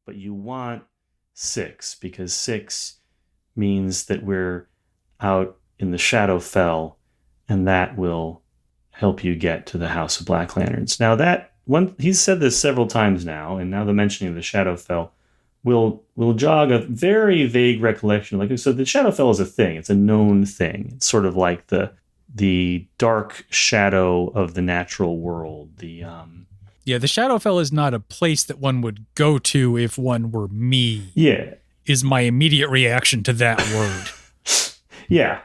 but you want 6 because 6 means that we're out in the Shadowfell, and that will help you get to the House of Black Lanterns. Now that one, he's said this several times now, and now the mentioning of the Shadowfell will jog a very vague recollection. Like, so the Shadowfell is a thing; it's a known thing. It's sort of like the dark shadow of the natural world. The Shadowfell is not a place that one would go to if one were me. Yeah, is my immediate reaction to that word. Yeah.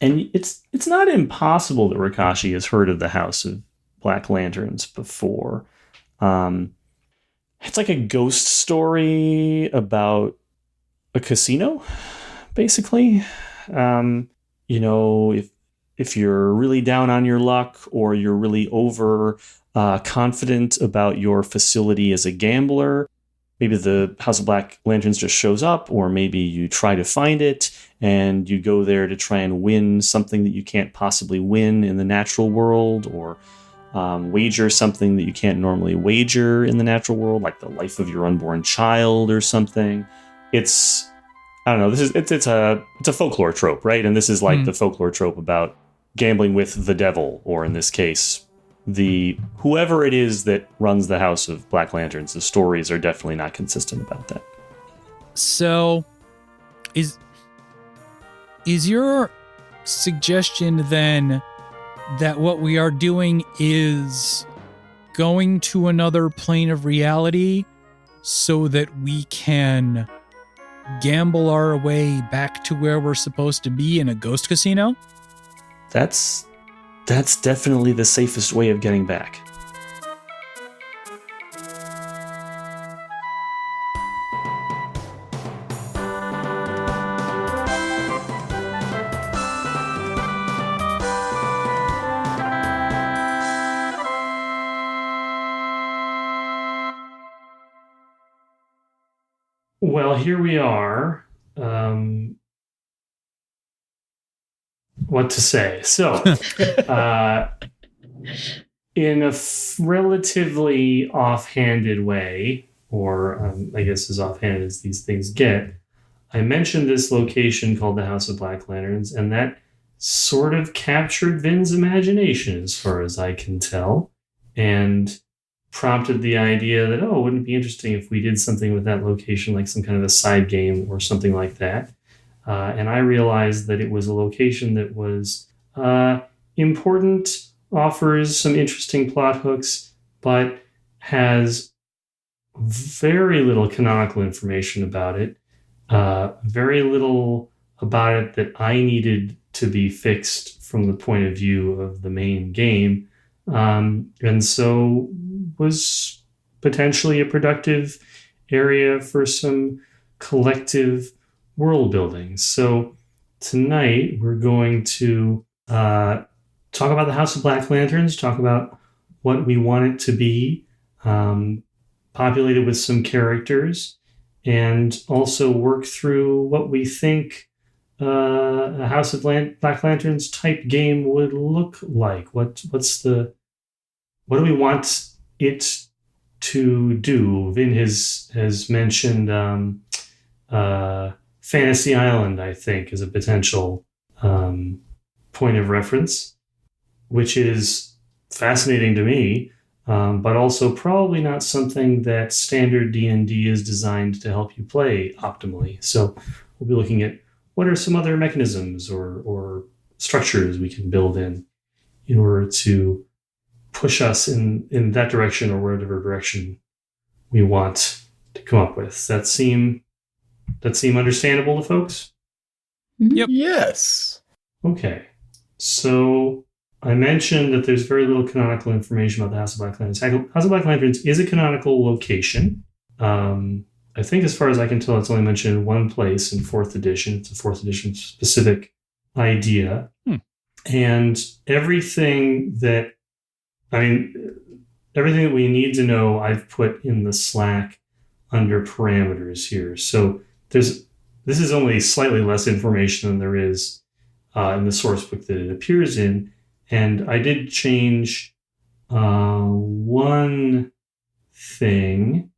And it's not impossible that Rakashi has heard of the House of Black Lanterns before. It's like a ghost story about a casino, basically. If you're really down on your luck or you're really over confident about your facility as a gambler, maybe the House of Black Lanterns just shows up, or maybe you try to find it and you go there to try and win something that you can't possibly win in the natural world, or wager something that you can't normally wager in the natural world, like the life of your unborn child or something. It's a folklore trope, right? And this is like the folklore trope about gambling with the devil, or in this case, whoever it is that runs the House of Black Lanterns. The stories are definitely not consistent about that. So, is your suggestion then that what we are doing is going to another plane of reality so that we can gamble our way back to where we're supposed to be in a ghost casino? That's definitely the safest way of getting back. Well, here we are. What to say? So, in a relatively offhanded way, or I guess as offhanded as these things get, I mentioned this location called the House of Black Lanterns, and that sort of captured Vin's imagination, as far as I can tell, and prompted the idea that, wouldn't it be interesting if we did something with that location, like some kind of a side game or something like that. And I realized that it was a location that was important, offers some interesting plot hooks, but has very little canonical information about it, very little about it that I needed to be fixed from the point of view of the main game. And so was potentially a productive area for some collective world building. So tonight we're going to talk about the House of Black Lanterns, talk about what we want it to be, populated with some characters, and also work through what we think a House of Black Lanterns type game would look like. What do we want it to do? Vin has mentioned Fantasy Island, I think, is a potential point of reference, which is fascinating to me, but also probably not something that standard D&D is designed to help you play optimally. So we'll be looking at what are some other mechanisms or structures we can build in order to push us in that direction or whatever direction we want to come up with. That seem understandable to folks? Yep. Yes. Okay. So I mentioned that there's very little canonical information about the House of Black Lanterns. House of Black Lanterns is a canonical location. I think as far as I can tell, it's only mentioned in one place in 4th edition. It's a 4th edition specific idea. And everything that we need to know, I've put in the Slack under parameters here. So this is only slightly less information than there is in the source book that it appears in. And I did change one thing,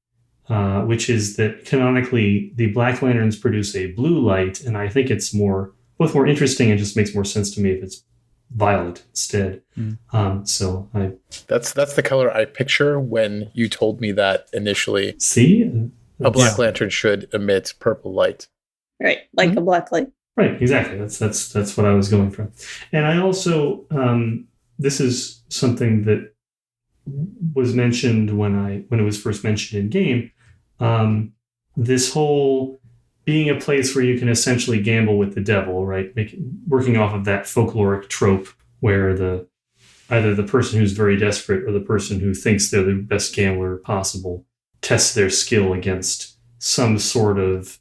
which is that canonically the Black Lanterns produce a blue light, and I think it's both more interesting and just makes more sense to me if it's violet instead. That's the color I picture when you told me that initially. See, a black lantern should emit purple light. Right, like a black light. Right, exactly. That's what I was going for. And I also this is something that was mentioned when it was first mentioned in game. This whole being a place where you can essentially gamble with the devil, right? Working off of that folkloric trope where either the person who's very desperate or the person who thinks they're the best gambler possible tests their skill against some sort of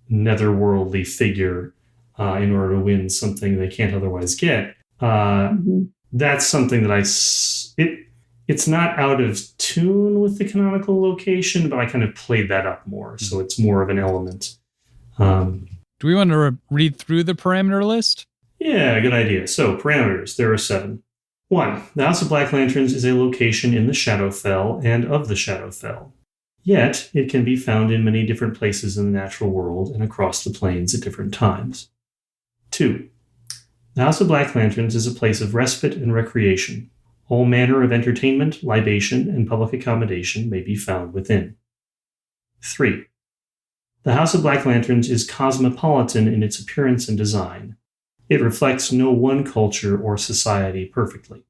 netherworldly figure in order to win something they can't otherwise get. That's something that it's not out of tune with the canonical location, but I kind of played that up more, so it's more of an element. Do we want to read through the parameter list? Yeah, good idea. So, parameters, there are 7. 1. The House of Black Lanterns is a location in the Shadowfell and of the Shadowfell. Yet, it can be found in many different places in the natural world and across the planes at different times. 2. The House of Black Lanterns is a place of respite and recreation. All manner of entertainment, libation, and public accommodation may be found within. 3. The House of Black Lanterns is cosmopolitan in its appearance and design. It reflects no one culture or society perfectly.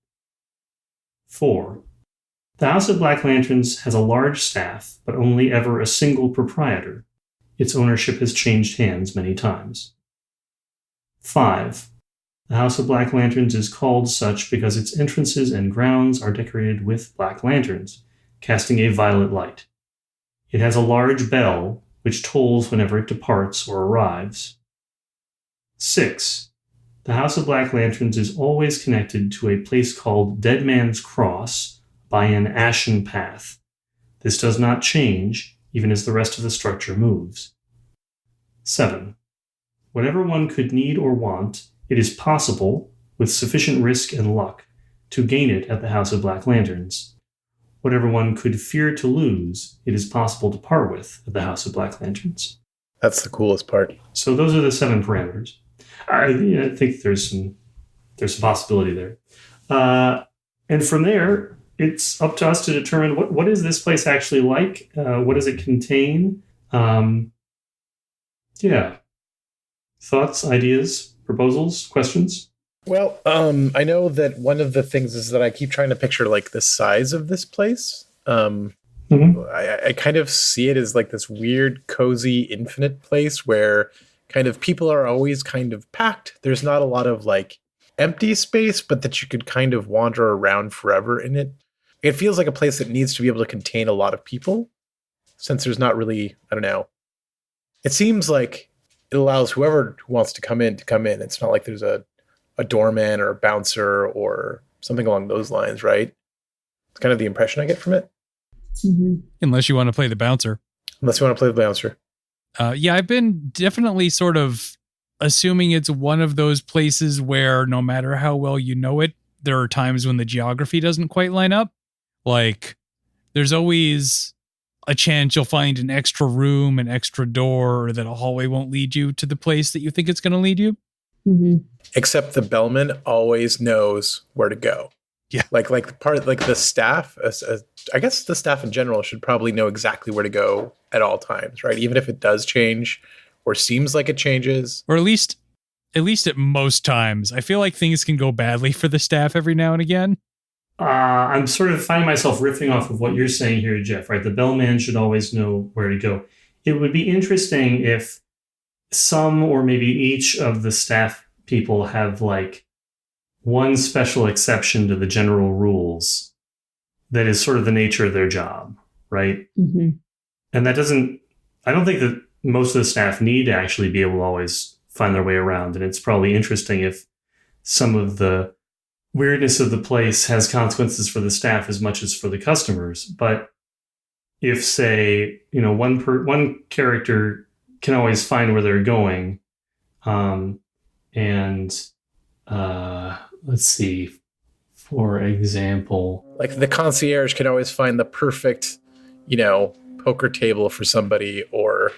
4. The House of Black Lanterns has a large staff, but only ever a single proprietor. Its ownership has changed hands many times. 5. The House of Black Lanterns is called such because its entrances and grounds are decorated with black lanterns, casting a violet light. It has a large bell, which tolls whenever it departs or arrives. 6. The House of Black Lanterns is always connected to a place called Dead Man's Cross by an ashen path. This does not change, even as the rest of the structure moves. 7. Whatever one could need or want, it is possible, with sufficient risk and luck, to gain it at the House of Black Lanterns. Whatever one could fear to lose, it is possible to part with at the House of Black Lanterns. That's the coolest part. So those are the 7 parameters. I think there's some possibility there. And from there, it's up to us to determine what is this place actually like? What does it contain? Thoughts, ideas, proposals, questions? Well, I know that one of the things is that I keep trying to picture like the size of this place. I kind of see it as like this weird, cozy, infinite place where kind of people are always kind of packed. There's not a lot of like empty space, but that you could kind of wander around forever in it. It feels like a place that needs to be able to contain a lot of people, since there's not really, I don't know. It seems like it allows whoever wants to come in to come in. It's not like there's a doorman or a bouncer or something along those lines, right? It's kind of the impression I get from it. Unless you want to play the bouncer. I've been definitely sort of assuming it's one of those places where no matter how well you know it, there are times when the geography doesn't quite line up. Like, there's always a chance you'll find an extra room, an extra door, or that a hallway won't lead you to the place that you think it's going to lead you. Except the bellman always knows where to go. Yeah. Like the staff, I guess the staff in general should probably know exactly where to go at all times, right? Even if it does change or seems like it changes. Or at least at most times. I feel like things can go badly for the staff every now and again. I'm sort of finding myself riffing off of what you're saying here, Jeff, right? The bellman should always know where to go. It would be interesting if some or maybe each of the staff people have like one special exception to the general rules that is sort of the nature of their job, right? And that I don't think that most of the staff need to actually be able to always find their way around. And it's probably interesting if some of the weirdness of the place has consequences for the staff as much as for the customers. But if, say, one character can always find where they're going, let's see, for example, like the concierge can always find the perfect, poker table for somebody, or,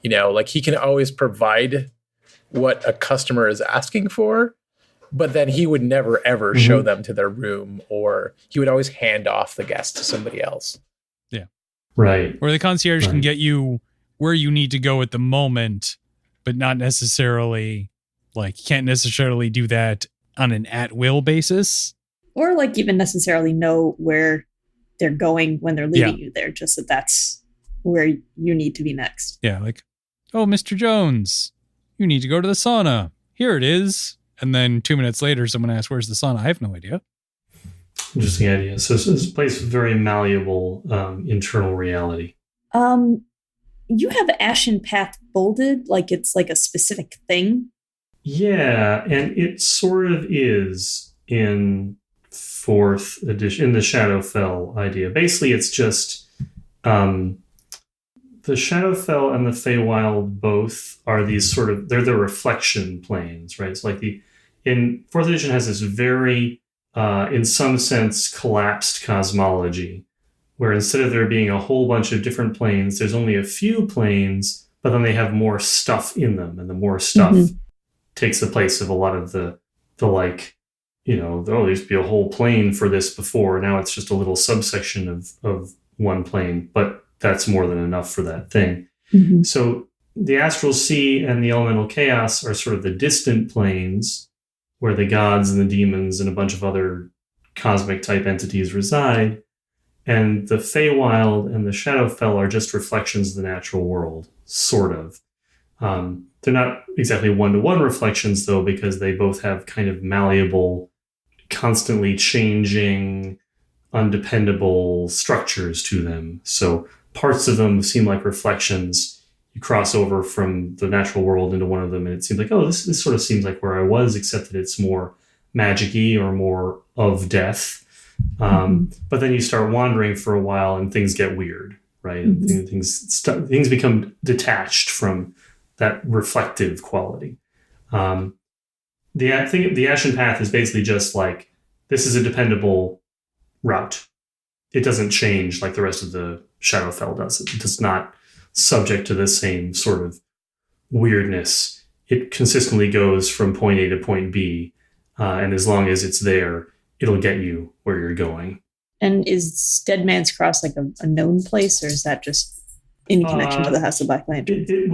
like he can always provide what a customer is asking for, but then he would never, ever show them to their room, or he would always hand off the guest to somebody else. Yeah. Right. Or the concierge can get you where you need to go at the moment, but not necessarily, like, you can't necessarily do that on an at-will basis. Or, like, even necessarily know where they're going when they're leaving you there, just that that's where you need to be next. Yeah, like, oh, Mr. Jones, you need to go to the sauna. Here it is. And then 2 minutes later, someone asks, where's the sauna? I have no idea. Interesting idea. So this place is very malleable internal reality. You have Ashen Path bolded, like it's like a specific thing. Yeah, and it sort of is in 4th edition, in the Shadowfell idea. Basically, it's just the Shadowfell and the Feywild both are these sort of, they're the reflection planes, right? So like in 4th edition has this very, in some sense, collapsed cosmology, where instead of there being a whole bunch of different planes, there's only a few planes, but then they have more stuff in them, and the more stuff takes the place of a lot of the like, there used to be a whole plane for this before. Now it's just a little subsection of one plane, but that's more than enough for that thing. So the Astral Sea and the Elemental Chaos are sort of the distant planes where the gods and the demons and a bunch of other cosmic type entities reside. And the Feywild and the Shadowfell are just reflections of the natural world, sort of. They're not exactly one-to-one reflections, though, because they both have kind of malleable, constantly changing, undependable structures to them. So parts of them seem like reflections. You cross over from the natural world into one of them, and it seems like, oh, this sort of seems like where I was, except that it's more magic-y or more of death. But then you start wandering for a while, and things get weird, right? Things become detached from that reflective quality. The Ashen Path is basically just like, this is a dependable route. It doesn't change like the rest of the Shadowfell does. It's not subject to the same sort of weirdness. It consistently goes from point A to point B, and as long as it's there, it'll get you where you're going. And is Dead Man's Cross like a known place, or is that just in connection to the House of Black Lantern? It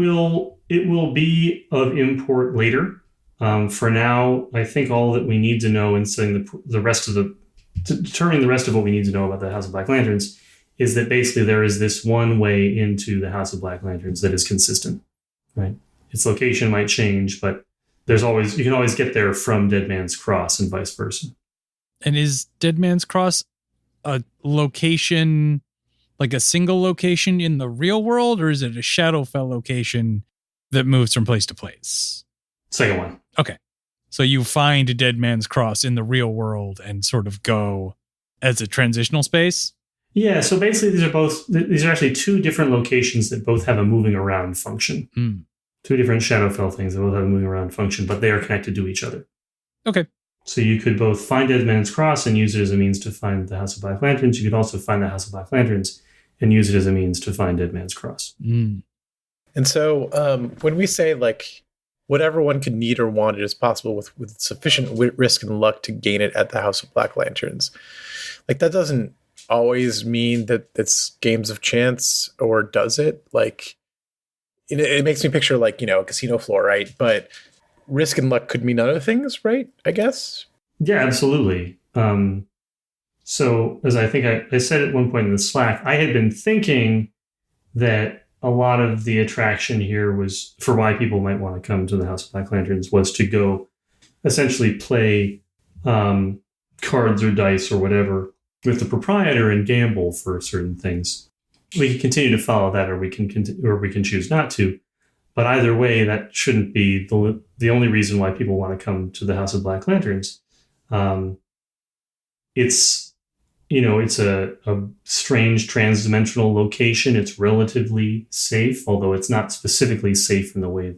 will be of import later. For now, I think all that we need to know in setting the rest of determining the rest of what we need to know about the House of Black Lanterns is that basically there is this one way into the House of Black Lanterns that is consistent, right? Its location might change, but you can always get there from Dead Man's Cross and vice versa. And is Dead Man's Cross a location, like a single location in the real world, or is it a Shadowfell location that moves from place to place? Second one. Okay. So you find Dead Man's Cross in the real world and sort of go as a transitional space? Yeah, so basically these are actually two different locations that both have a moving around function. Two different Shadowfell things that both have a moving around function, but they are connected to each other. Okay. So you could both find Dead Man's Cross and use it as a means to find the House of Black Lanterns. You could also find the House of Black Lanterns and use it as a means to find Dead Man's Cross. And so when we say like whatever one could need or want, it is possible with sufficient risk and luck to gain it at the House of Black Lanterns. Like that doesn't always mean that it's games of chance, or does it? Like it makes me picture like, a casino floor, right? But risk and luck could mean other things, right? I guess. Yeah, absolutely. So as I think I said at one point in the Slack, I had been thinking that a lot of the attraction here was for why people might want to come to the House of Black Lanterns was to go essentially play cards or dice or whatever with the proprietor and gamble for certain things. We can continue to follow that, or we can choose not to. But either way, that shouldn't be the only reason why people want to come to the House of Black Lanterns. It's a strange transdimensional location. It's relatively safe, although it's not specifically safe in the way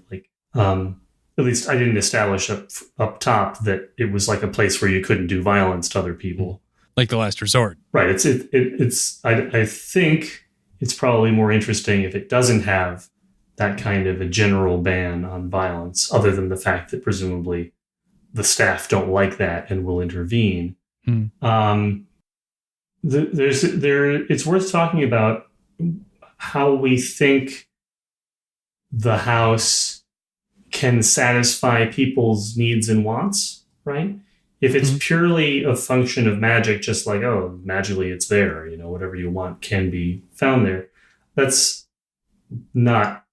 at least I didn't establish up top that it was like a place where you couldn't do violence to other people. Like the last resort. Right. I think it's probably more interesting if it doesn't have that kind of a general ban on violence, other than the fact that presumably the staff don't like that and will intervene. It's worth talking about how we think the house can satisfy people's needs and wants, right? If it's purely a function of magic, just like, oh, magically it's there, whatever you want can be found there, that's not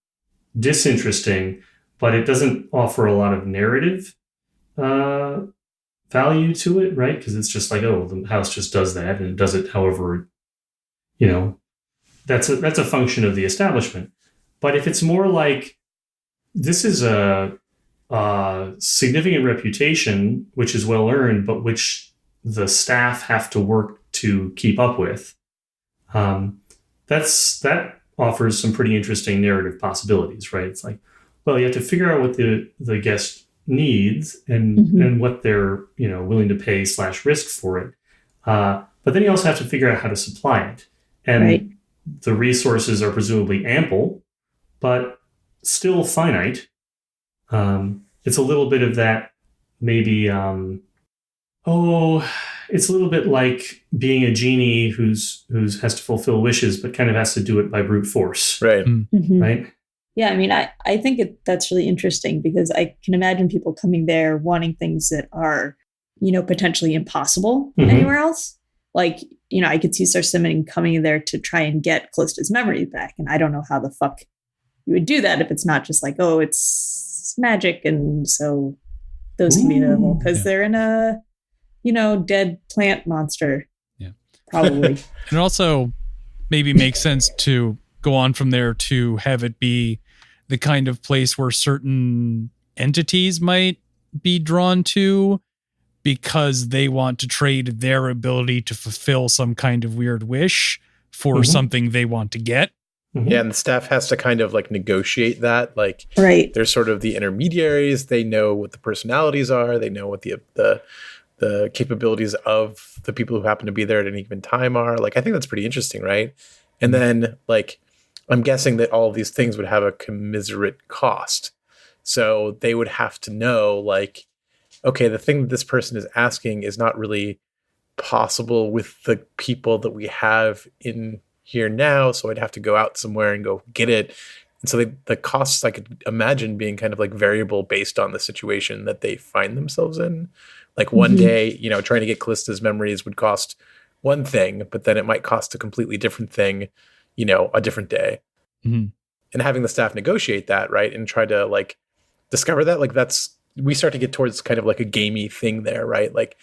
disinteresting, but it doesn't offer a lot of narrative value to it, right? Because it's just like, oh, the house just does that, and it does it however, that's a function of the establishment. But if it's more like, this is a significant reputation, which is well earned, but which the staff have to work to keep up with, that offers some pretty interesting narrative possibilities, right? It's like, well, you have to figure out what the guest needs and what they're willing to pay / risk for it. But then you also have to figure out how to supply it. And the resources are presumably ample, but still finite. It's a little bit of that, maybe, it's a little bit like being a genie who's has to fulfill wishes, but kind of has to do it by brute force. Right. Right. Yeah, I mean, I think that's really interesting, because I can imagine people coming there wanting things that are, potentially impossible anywhere else. Like, I could see Sir Simon coming there to try and get Callista's memories back. And I don't know how the fuck you would do that if it's not just like, oh, it's magic, and so those can be available because they're in a, dead plant monster. Yeah. Probably. And it also maybe makes sense to go on from there to have it be the kind of place where certain entities might be drawn to because they want to trade their ability to fulfill some kind of weird wish for something they want to get. Yeah, and the staff has to kind of like negotiate that. Like, they're sort of the intermediaries. They know what the personalities are. They know what the capabilities of the people who happen to be there at any given time are. Like, I think that's pretty interesting, right? And then, like, I'm guessing that all of these things would have a commiserate cost. So they would have to know, like, okay, the thing that this person is asking is not really possible with the people that we have in here now. So I'd have to go out somewhere and go get it. And so the costs, I could imagine, being kind of like variable based on the situation that they find themselves in. Like one day, trying to get Callista's memories would cost one thing, but then it might cost a completely different thing, a different day. And having the staff negotiate that, right, and try to like discover that, like we start to get towards kind of like a gamey thing there, right? Like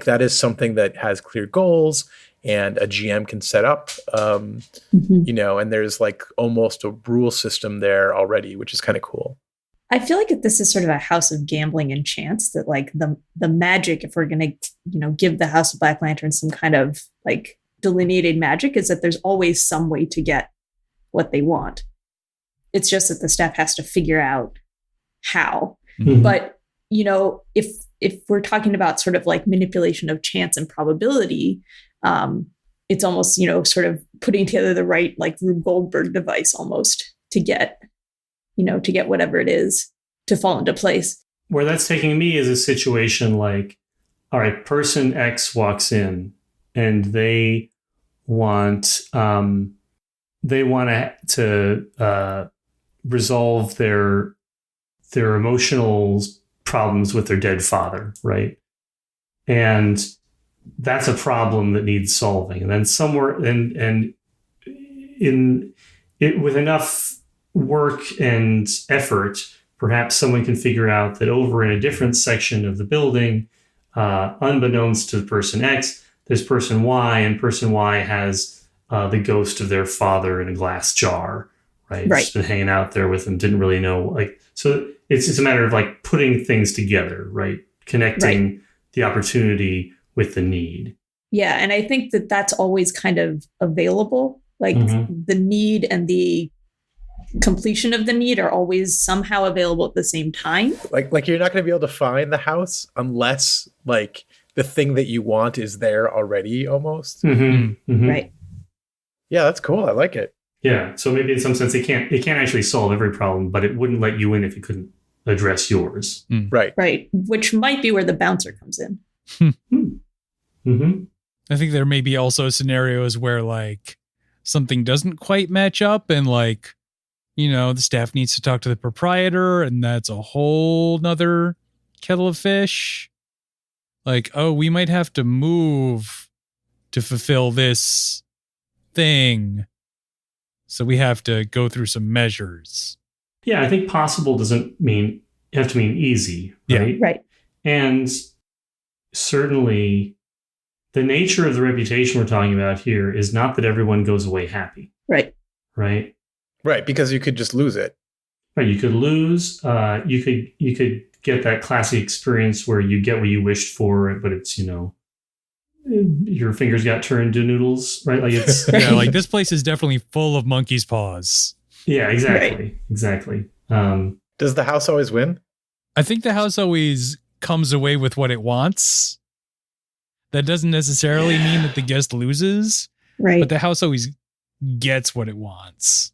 that is something that has clear goals and a GM can set up, and there's like almost a rule system there already, which is kind of cool. I feel like this is sort of a house of gambling and chance, that like the magic, if we're going to, give the House of Black Lantern some kind of like delineated magic, is that there's always some way to get what they want. It's just that the staff has to figure out how. But, if we're talking about sort of like manipulation of chance and probability, it's almost, sort of putting together the right, like Rube Goldberg device almost to get whatever it is to fall into place. Where that's taking me is a situation like, all right, person X walks in and they want to resolve their emotional problems with their dead father, right? And that's a problem that needs solving. And then somewhere and in it, with enough work and effort, perhaps someone can figure out that over in a different section of the building, unbeknownst to person X, there's person Y, and person Y has the ghost of their father in a glass jar, right? Just been hanging out there with them, didn't really know, like, so it's a matter of like putting things together, right? Connecting the opportunity with the need. Yeah, and I think that that's always kind of available. Like the need and the completion of the need are always somehow available at the same time. Like you're not going to be able to find the house unless like the thing that you want is there already almost. Right. Yeah, that's cool. I like it. Yeah. So maybe in some sense it can't actually solve every problem, but it wouldn't let you in if it couldn't address yours. Right. Right. Which might be where the bouncer comes in. Mm-hmm. I think there may be also scenarios where like something doesn't quite match up and like, you know, the staff needs to talk to the proprietor and that's a whole nother kettle of fish. Like, oh, we might have to move to fulfill this thing. So we have to go through some measures. Yeah, I think possible doesn't mean you have to mean easy, right? Yeah. Right. And certainly the nature of the reputation we're talking about here is not that everyone goes away happy. Right. Right. Right, because you could just lose it. Right. You could lose. You could get that classic experience where you get what you wished for, but it's, you know, your fingers got turned to noodles, right? Like it's Yeah, like this place is definitely full of monkey's paws. yeah, exactly. Right. Exactly. Does the house always win? I think the house always comes away with what it wants. That doesn't necessarily mean that the guest loses, Right. but the house always gets what it wants.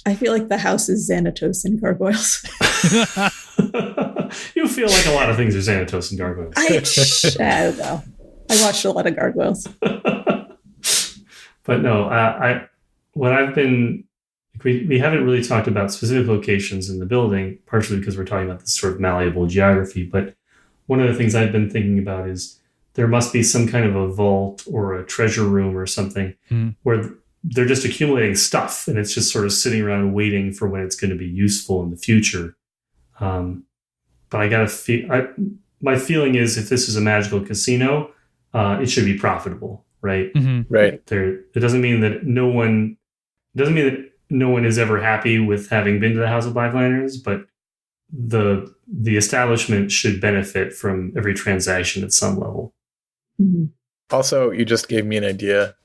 I feel like the house is Xanatos and gargoyles. You feel like a lot of things are Xanatos and gargoyles. I don't know. I watched a lot of gargoyles. But no, what I've been, we haven't really talked about specific locations in the building, partially because we're talking about this sort of malleable geography. But one of the things I've been thinking about is there must be some kind of a vault or a treasure room or something where they're just accumulating stuff and it's just sort of sitting around waiting for when it's going to be useful in the future. But I gotta feel, my feeling is if this is a magical casino, it should be profitable, right? Mm-hmm. Right. It doesn't mean that no one is ever happy with having been to the House of Black Lanterns, but the establishment should benefit from every transaction at some level. Mm-hmm. Also, you just gave me an idea.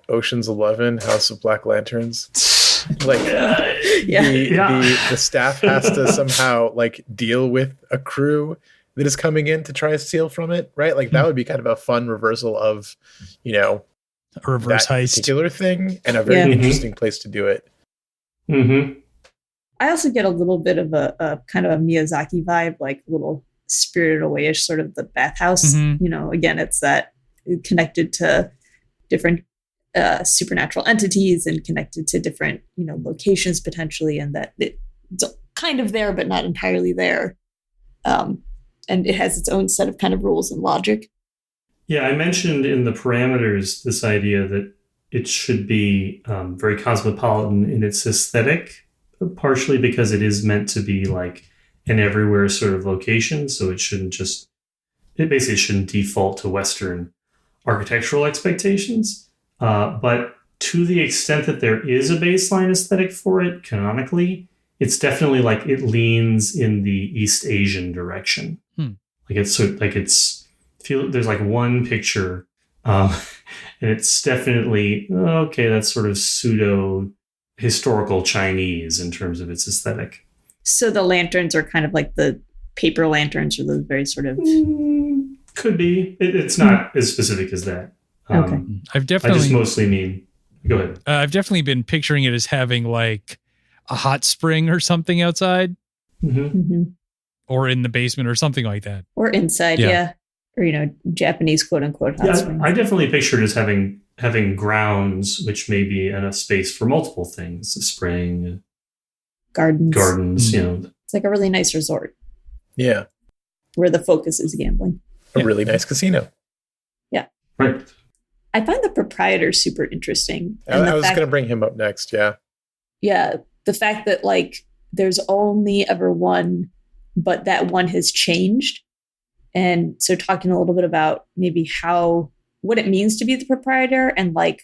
Ocean's 11, House of Black Lanterns. Like the staff has to somehow like deal with a crew that is coming in to try to steal from it, right? Like that would be kind of a fun reversal of, you know, A reverse that heist. particular thing, and a very interesting place to do it. Mm-hmm. I also get a little bit of a kind of a Miyazaki vibe, like a little Spirited Away-ish, sort of the bathhouse. Mm-hmm. You know, again, it's that connected to different supernatural entities and connected to different, you know, locations potentially, and that it's kind of there but not entirely there. And it has its own set of kind of rules and logic. Yeah, I mentioned in the parameters this idea that it should be very cosmopolitan in its aesthetic, partially because it is meant to be like an everywhere sort of location. So it basically shouldn't default to Western architectural expectations. But to the extent that there is a baseline aesthetic for it, canonically, it's definitely like it leans in the East Asian direction. There's like one picture, and it's definitely that's sort of pseudo historical Chinese in terms of its aesthetic. So the lanterns are kind of like the paper lanterns, or those very sort of could be. It's not as specific as that. Okay. I just mostly mean. Go ahead. I've definitely been picturing it as having like a hot spring or something outside, or in the basement or something like that, or inside, yeah. Or, you know, Japanese quote unquote hot springs. I definitely pictured it as having grounds, which may be enough space for multiple things: a spring, gardens. You know, it's like a really nice resort. Yeah, where the focus is gambling. A really nice casino. Yeah, right. I find the proprietor super interesting. I was going to bring him up next. Yeah. Yeah. The fact that like there's only ever one, but that one has changed. And so talking a little bit about maybe what it means to be the proprietor and like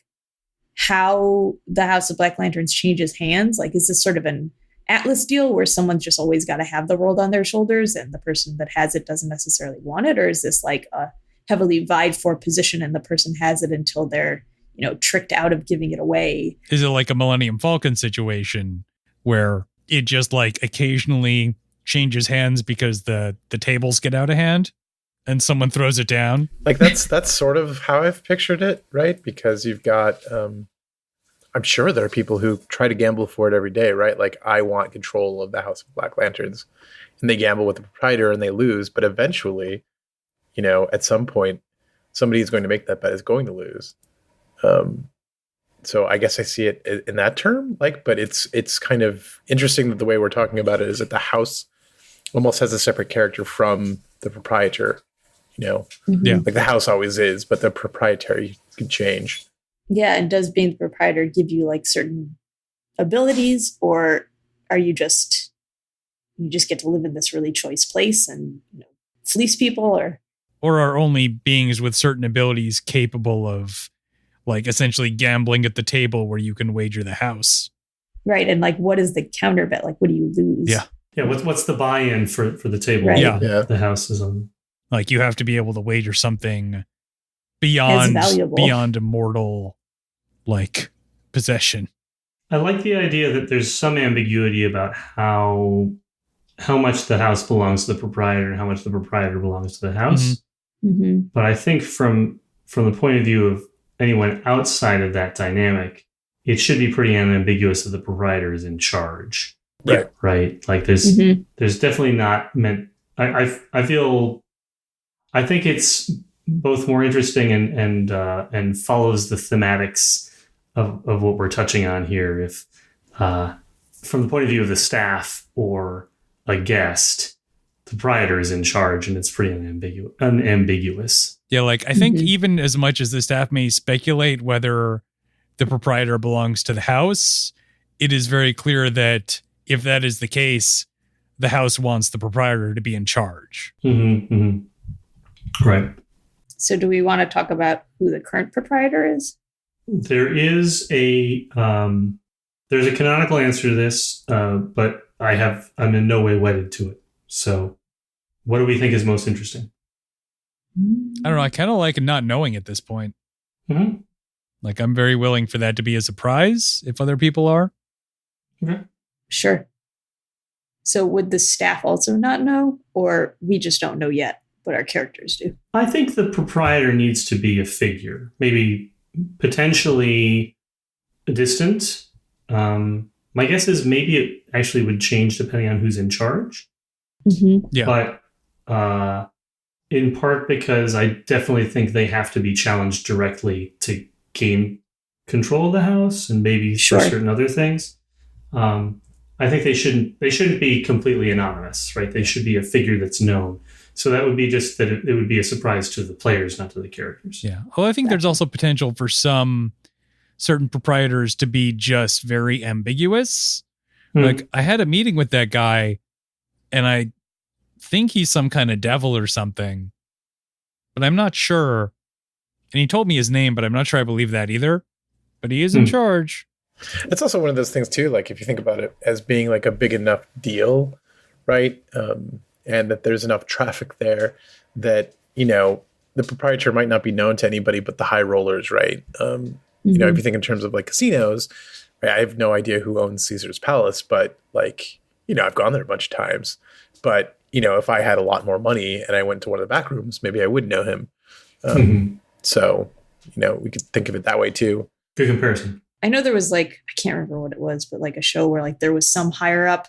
how the House of Black Lanterns changes hands. Like, is this sort of an Atlas deal where someone's just always got to have the world on their shoulders and the person that has it doesn't necessarily want it? Or is this like a heavily vied for position and the person has it until they're, you know, tricked out of giving it away? Is it like a Millennium Falcon situation where it just like occasionally changes hands because the tables get out of hand and someone throws it down? Like that's sort of how I've pictured it, right? Because you've got I'm sure there are people who try to gamble for it every day, right? Like, I want control of the House of Black Lanterns, and they gamble with the proprietor and they lose. But eventually, at some point, somebody is going to make that bet is going to lose. So I guess I see it in that term, but it's kind of interesting that the way we're talking about it is that the house almost has a separate character from the proprietor, Mm-hmm. Yeah. like the house always is, but the proprietary can change. Yeah, and does being the proprietor give you like certain abilities, or are you just get to live in this really choice place and fleece people, or are only beings with certain abilities capable of like essentially gambling at the table where you can wager the house? right? And like, what is the counter bet? Like, what do you lose? Yeah. Yeah, what's the buy-in for the table? Right. Yeah. The house is on. Like you have to be able to wager something As beyond valuable. immortal like possession. I like the idea that there's some ambiguity about how much the house belongs to the proprietor and how much the proprietor belongs to the house. Mm-hmm. But I think from the point of view of anyone outside of that dynamic, it should be pretty unambiguous that the proprietor is in charge. Right. Right. Like there's Mm-hmm. there's definitely not meant. I think it's both more interesting and follows the thematics of what we're touching on here. If from the point of view of the staff or a guest, the proprietor is in charge, and it's pretty unambiguous. Yeah, like I think Mhm. even as much as the staff may speculate whether the proprietor belongs to the house, it is very clear that if that is the case, the house wants the proprietor to be in charge. Mm-hmm, mm-hmm. Right. So, do we want to talk about who the current proprietor is? There is there's a canonical answer to this, but I'm in no way wedded to it. So, what do we think is most interesting? I don't know. I kind of like not knowing at this point. Mm-hmm. Like I'm very willing for that to be a surprise if other people are. Okay. Sure. So, would the staff also not know, or we just don't know yet, but our characters do? I think the proprietor needs to be a figure, maybe potentially distant. My guess is maybe it actually would change depending on who's in charge. Mm-hmm. Yeah. But in part because I definitely think they have to be challenged directly to gain control of the house and maybe Sure. for certain other things. I think they shouldn't be completely anonymous, right? They should be a figure that's known. So that would be just that it would be a surprise to the players, not to the characters. Yeah. Well, I think there's also potential for some certain proprietors to be just very ambiguous. Like I had a meeting with that guy and I think he's some kind of devil or something, but I'm not sure. And he told me his name, but I'm not sure I believe that either. But he is in charge. It's also one of those things too, like if you think about it as being like a big enough deal, right? And that there's enough traffic there that, the proprietor might not be known to anybody but the high rollers, right? If you think in terms of like casinos, right, I have no idea who owns Caesar's Palace, but like, I've gone there a bunch of times. But, if I had a lot more money and I went to one of the back rooms, maybe I would know him. So, we could think of it that way too. Good comparison. I know there was I can't remember what it was, but like a show where like there was some higher up,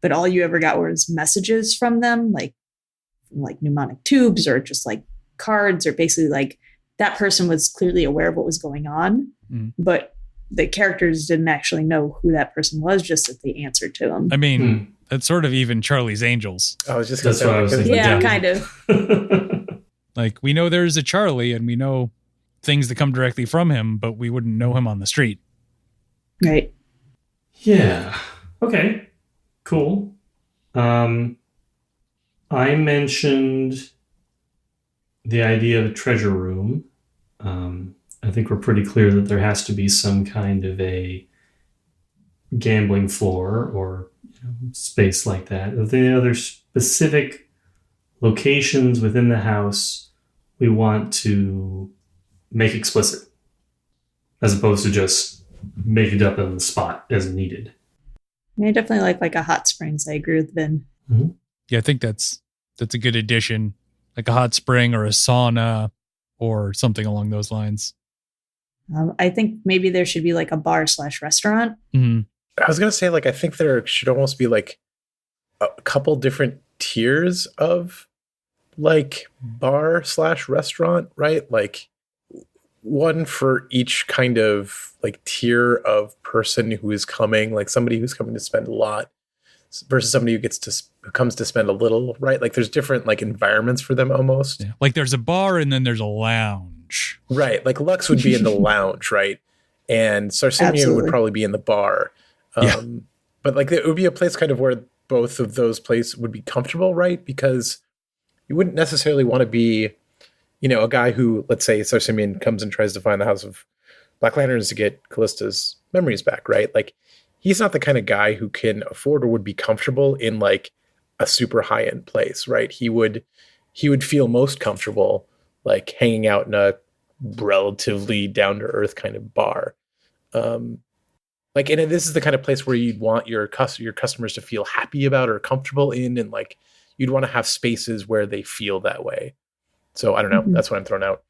but all you ever got was messages from them, from pneumonic tubes or just like cards, or basically like that person was clearly aware of what was going on, but the characters didn't actually know who that person was, just that they answered to them. I mean, that's sort of even Charlie's Angels. I was just That's what I was thinking. Yeah, kind of. Like we know there's a Charlie and we know things that come directly from him, but we wouldn't know him on the street. Right. Yeah. Okay. Cool. I mentioned the idea of a treasure room. I think we're pretty clear that there has to be some kind of a gambling floor or space like that. Are there any other specific locations within the house we want to make explicit, as opposed to just make it up on the spot as needed? I definitely like a hot springs. I agree with Ben. Mm-hmm. Yeah, I think that's a good addition, like a hot spring or a sauna or something along those lines. I think maybe there should be like a bar/restaurant. Mm-hmm. I was gonna say, like, I think there should almost be like a couple different tiers of like bar/restaurant, right? Like one for each kind of like tier of person who is coming, like somebody who's coming to spend a lot versus somebody who comes to spend a little, right? Like there's different like environments for them almost. Yeah. Like there's a bar and then there's a lounge. Right. Like Lux would be in the lounge, right? And Sarsimian would probably be in the bar. But like it would be a place kind of where both of those places would be comfortable, right? Because you wouldn't necessarily want to be, you know, a guy who, let's say Sarsimian comes and tries to find the House of Black Lanterns to get Callista's memories back, right? Like he's not the kind of guy who can afford or would be comfortable in like a super high-end place, right? He would feel most comfortable like hanging out in a relatively down-to-earth kind of bar. Like, and this is the kind of place where you'd want your customers to feel happy about or comfortable in, and like you'd want to have spaces where they feel that way. So I don't know. Mm-hmm. That's what I'm throwing out.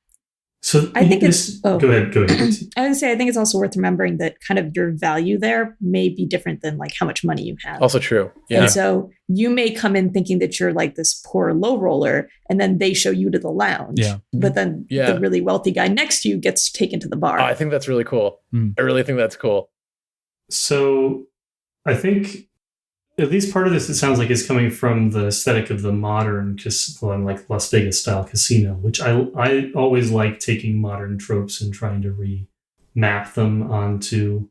So I think it's go ahead. I was gonna say I think it's also worth remembering that kind of your value there may be different than like how much money you have. Also true. Yeah. And so you may come in thinking that you're like this poor low roller, and then they show you to the lounge. Yeah. But then the really wealthy guy next to you gets taken to the bar. I think that's really cool. I really think that's cool. So I think at least part of this, it sounds like, is coming from the aesthetic of the modern, like Las Vegas style casino, which I always like taking modern tropes and trying to remap them onto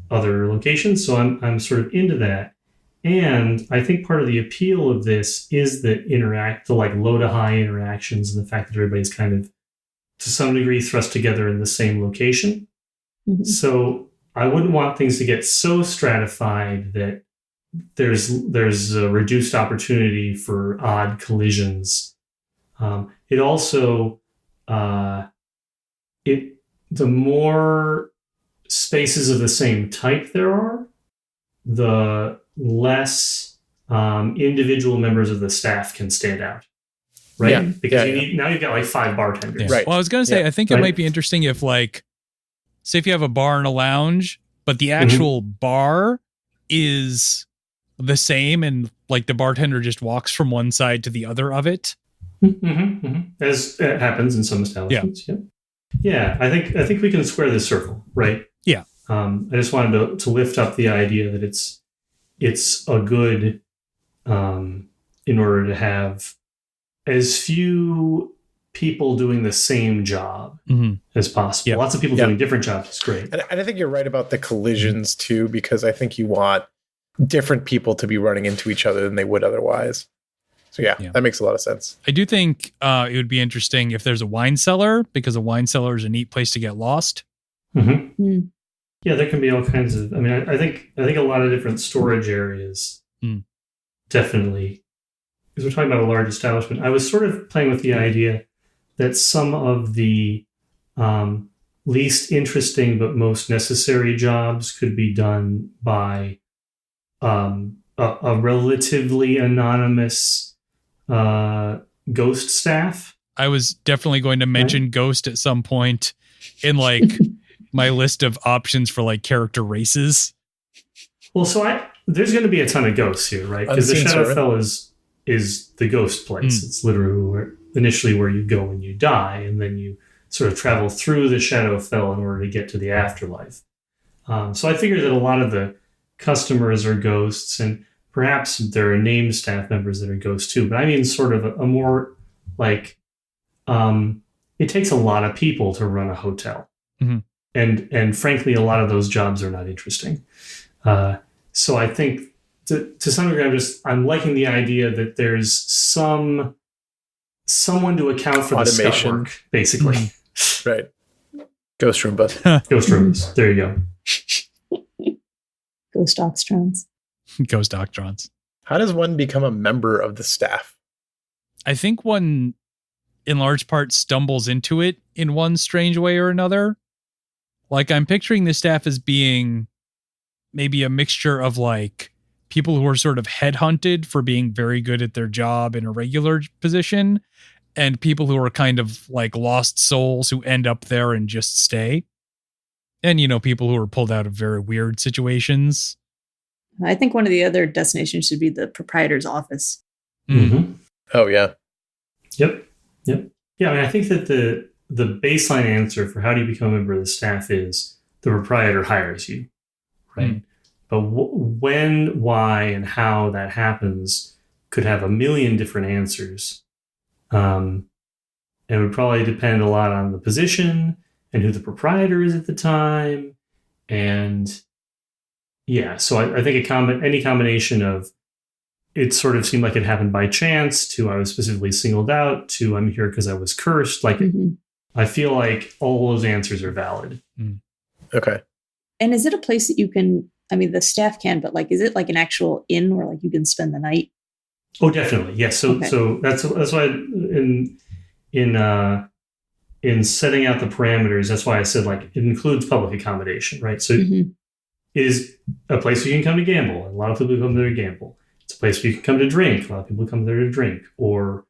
other locations. So I'm sort of into that. And I think part of the appeal of this is the like low to high interactions and the fact that everybody's kind of to some degree thrust together in the same location. Mm-hmm. So I wouldn't want things to get so stratified that there's a reduced opportunity for odd collisions. It also the more spaces of the same type there are, the less individual members of the staff can stand out, right? Yeah. Because now you've got like 5 bartenders. Yeah. Right. Well, I was going to say, I think it might be interesting if, like, say if you have a bar and a lounge, but the actual bar is the same, and like the bartender just walks from one side to the other of it. As it happens in some establishments. Yeah. I think we can square this circle, right? Yeah. I just wanted to lift up the idea that it's a good in order to have as few people doing the same job as possible. Yep. Lots of people doing different jobs is great. And I think you're right about the collisions too, because I think you want different people to be running into each other than they would otherwise. So yeah, that makes a lot of sense. I do think it would be interesting if there's a wine cellar, because a wine cellar is a neat place to get lost. Mm-hmm. Yeah, there can be all kinds of. I mean, I think a lot of different storage areas. Definitely, because we're talking about a large establishment. I was sort of playing with the idea that some of the least interesting but most necessary jobs could be done by a relatively anonymous ghost staff. I was definitely going to mention ghost at some point in like my list of options for like character races. Well, so there's going to be a ton of ghosts here, right? Because the Shadowfell is the ghost place. It's literally initially where you go when you die, and then you sort of travel through the Shadowfell in order to get to the afterlife. So I figured that a lot of the customers are ghosts, and perhaps there are named staff members that are ghosts too. But I mean sort of a more like it takes a lot of people to run a hotel. And frankly, a lot of those jobs are not interesting. So I think to some degree, I'm liking the idea that there's someone to account for the scut work, basically. Right. Ghost Roombas. Ghost Roombas. There you go. Ghost Doctrons. Ghost Doctrons. How does one become a member of the staff? I think one, in large part, stumbles into it in one strange way or another. Like, I'm picturing the staff as being maybe a mixture of like people who are sort of headhunted for being very good at their job in a regular position, and people who are kind of like lost souls who end up there and just stay. And, people who are pulled out of very weird situations. I think one of the other destinations should be the proprietor's office. Mm-hmm. Oh, yeah. Yep. Yeah, I think that the baseline answer for how do you become a member of the staff is the proprietor hires you, right? But when, why, and how that happens could have a million different answers. And it would probably depend a lot on the position and who the proprietor is at the time. And yeah, so I think any combination of it sort of seemed like it happened by chance to I was specifically singled out to I'm here because I was cursed. Like, I feel like all those answers are valid. Okay. And is it a place that you can, the staff can, but like, is it like an actual inn where like you can spend the night? Oh, definitely. Yes. Yeah, so that's why in setting out the parameters, that's why I said like it includes public accommodation, right? So it is a place where you can come to gamble. And a lot of people come there to gamble. It's a place where you can come to drink. A lot of people come there to drink or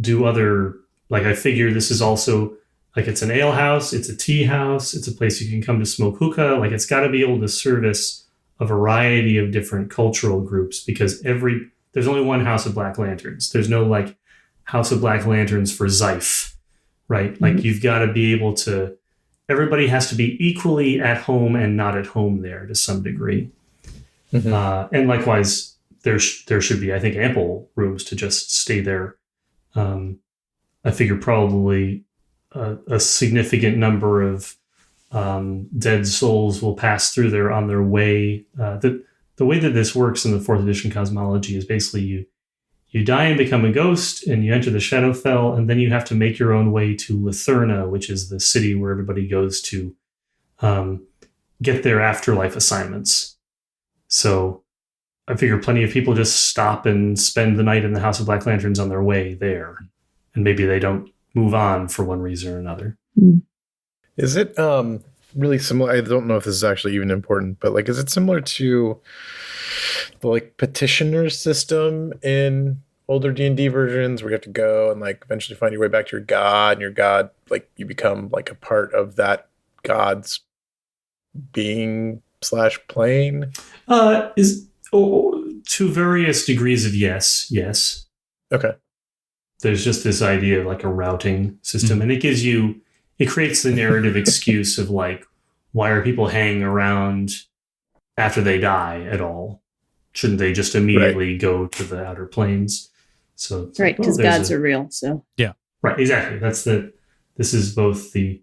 do other, like I figure this is also like it's an ale house, it's a tea house, it's a place you can come to smoke hookah. Like it's got to be able to service a variety of different cultural groups because there's only one House of Black Lanterns. There's no like House of Black Lanterns for Zyph, right? Like you've got to be able to, everybody has to be equally at home and not at home there to some degree. And likewise, there should be, I think, ample rooms to just stay there. I figure probably a significant number of dead souls will pass through there on their way. The way that this works in the 4th edition cosmology is basically you die and become a ghost and you enter the Shadowfell, and then you have to make your own way to Litherna, which is the city where everybody goes to get their afterlife assignments. So I figure plenty of people just stop and spend the night in the House of Black Lanterns on their way there. And maybe they don't move on for one reason or another. Is it really similar? I don't know if this is actually even important, but like, is it similar to the like petitioner system in older D&D versions where you have to go and like eventually find your way back to your god, and your god, like you become like a part of that god's being / plane? To various degrees of yes. Okay. There's just this idea of like a routing system, and it creates the narrative excuse of like, why are people hanging around after they die at all? Shouldn't they just immediately go to the outer planes? So right, because gods are real. So yeah, right, exactly. This is both the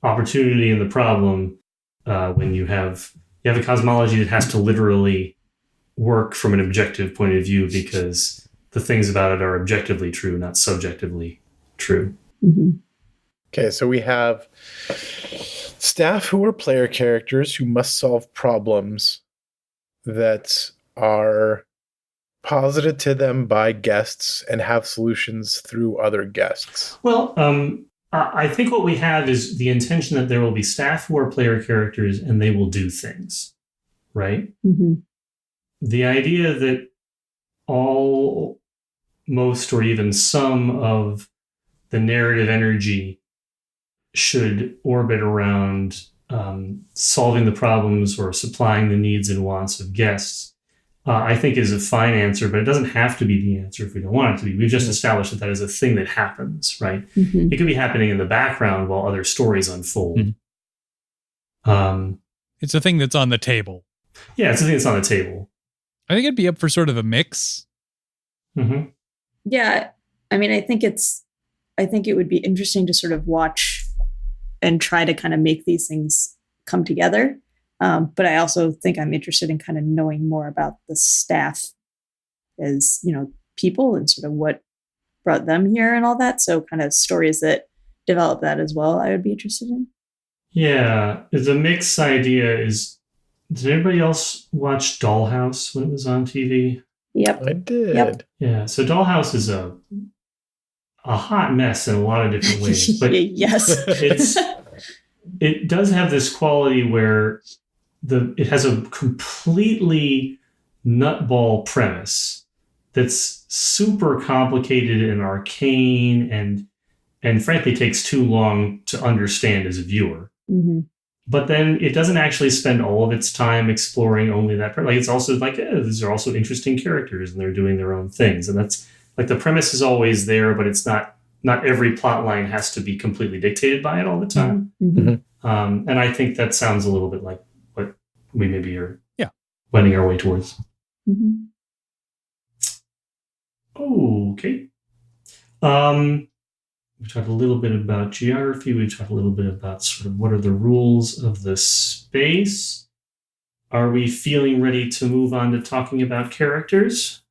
opportunity and the problem when you have a cosmology that has to literally work from an objective point of view because the things about it are objectively true, not subjectively true. Okay, so we have staff who are player characters who must solve problems that are posited to them by guests and have solutions through other guests. Well, I think what we have is the intention that there will be staff who are player characters and they will do things, right? The idea that all, most, or even some of the narrative energy should orbit around solving the problems or supplying the needs and wants of guests, I think is a fine answer, but it doesn't have to be the answer if we don't want it to be. We've just established that is a thing that happens, right? It could be happening in the background while other stories unfold. It's a thing that's on the table. Yeah, it's a thing that's on the table. I think it'd be up for sort of a mix. Yeah, I mean, I think it would be interesting to sort of watch and try to kind of make these things come together. But I also think I'm interested in kind of knowing more about the staff as, people and sort of what brought them here and all that. So kind of stories that develop that as well, I would be interested in. Yeah, the mix idea is, did anybody else watch Dollhouse when it was on TV? Yep. I did. Yep. Yeah, so Dollhouse is a hot mess in a lot of different ways. But yes. It does have this quality where it has a completely nutball premise that's super complicated and arcane and frankly takes too long to understand as a viewer. but then it doesn't actually spend all of its time exploring only that part. Like it's also like, these are also interesting characters and they're doing their own things. And that's like the premise is always there, but it's not every plot line has to be completely dictated by it all the time. Mm-hmm. And I think that sounds a little bit like what we maybe are wending our way towards. Mm-hmm. Okay. We talked a little bit about geography. We talked a little bit about sort of what are the rules of the space. Are we feeling ready to move on to talking about characters?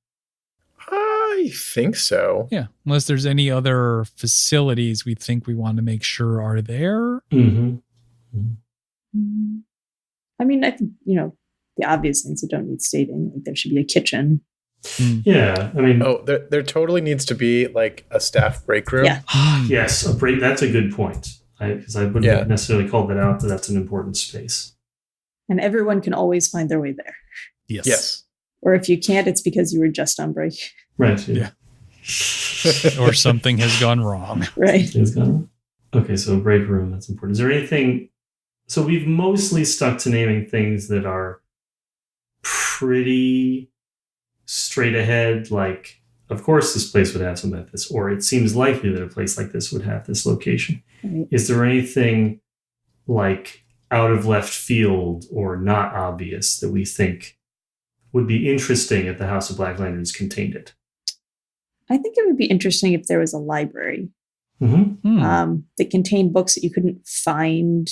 I think so. Yeah, unless there's any other facilities we think we want to make sure are there. Mm-hmm. Mm-hmm. I mean, I think, the obvious things that don't need stating, like there should be a kitchen. Yeah, I mean... Oh, there totally needs to be, like, a staff break room. Yeah. Yes, a break. That's a good point. Because I wouldn't have necessarily called that out, but that's an important space. And everyone can always find their way there. Yes. Or if you can't, it's because you were just on break. Right. Yeah. Or something has gone wrong. Right. Okay, so break room, that's important. Is there anything... So we've mostly stuck to naming things that are pretty straight ahead, like, of course this place would have something like this, or it seems likely that a place like this would have this location. Right. Is there anything like out of left field or not obvious that we think would be interesting if the House of Black Lanterns contained it? I think it would be interesting if there was a library Mm-hmm. That contained books that you couldn't find,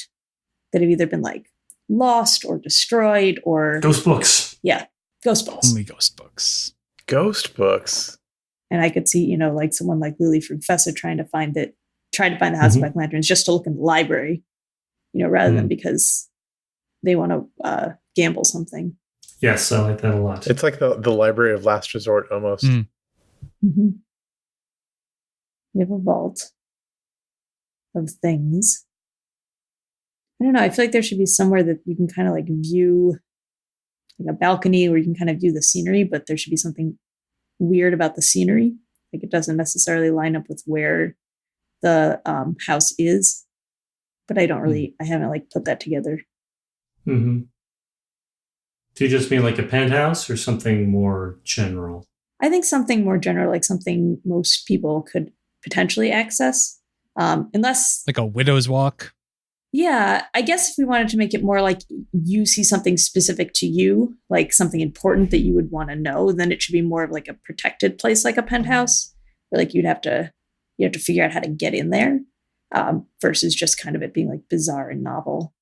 that have either been like lost or destroyed or Ghost books. Yeah, ghost books. Only ghost books. Ghost books. And I could see, like someone like Lily from Fessa trying to find the House of Black Lanterns just to look in the library, rather than because they want to gamble something. Yes, I like that a lot. It's like the library of last resort almost. Mm-hmm. We have a vault of things. I don't know. I feel like there should be somewhere that you can kind of like view, like a balcony where you can kind of view the scenery, but there should be something weird about the scenery. Like it doesn't necessarily line up with where the house is, but I haven't like put that together. Mm-hmm. Do you just mean like a penthouse or something more general? I think something more general, like something most people could potentially access, unless like a widow's walk. Yeah, I guess if we wanted to make it more like you see something specific to you, like something important that you would want to know, then it should be more of like a protected place, like a penthouse, where like you have to figure out how to get in there, versus just kind of it being like bizarre and novel.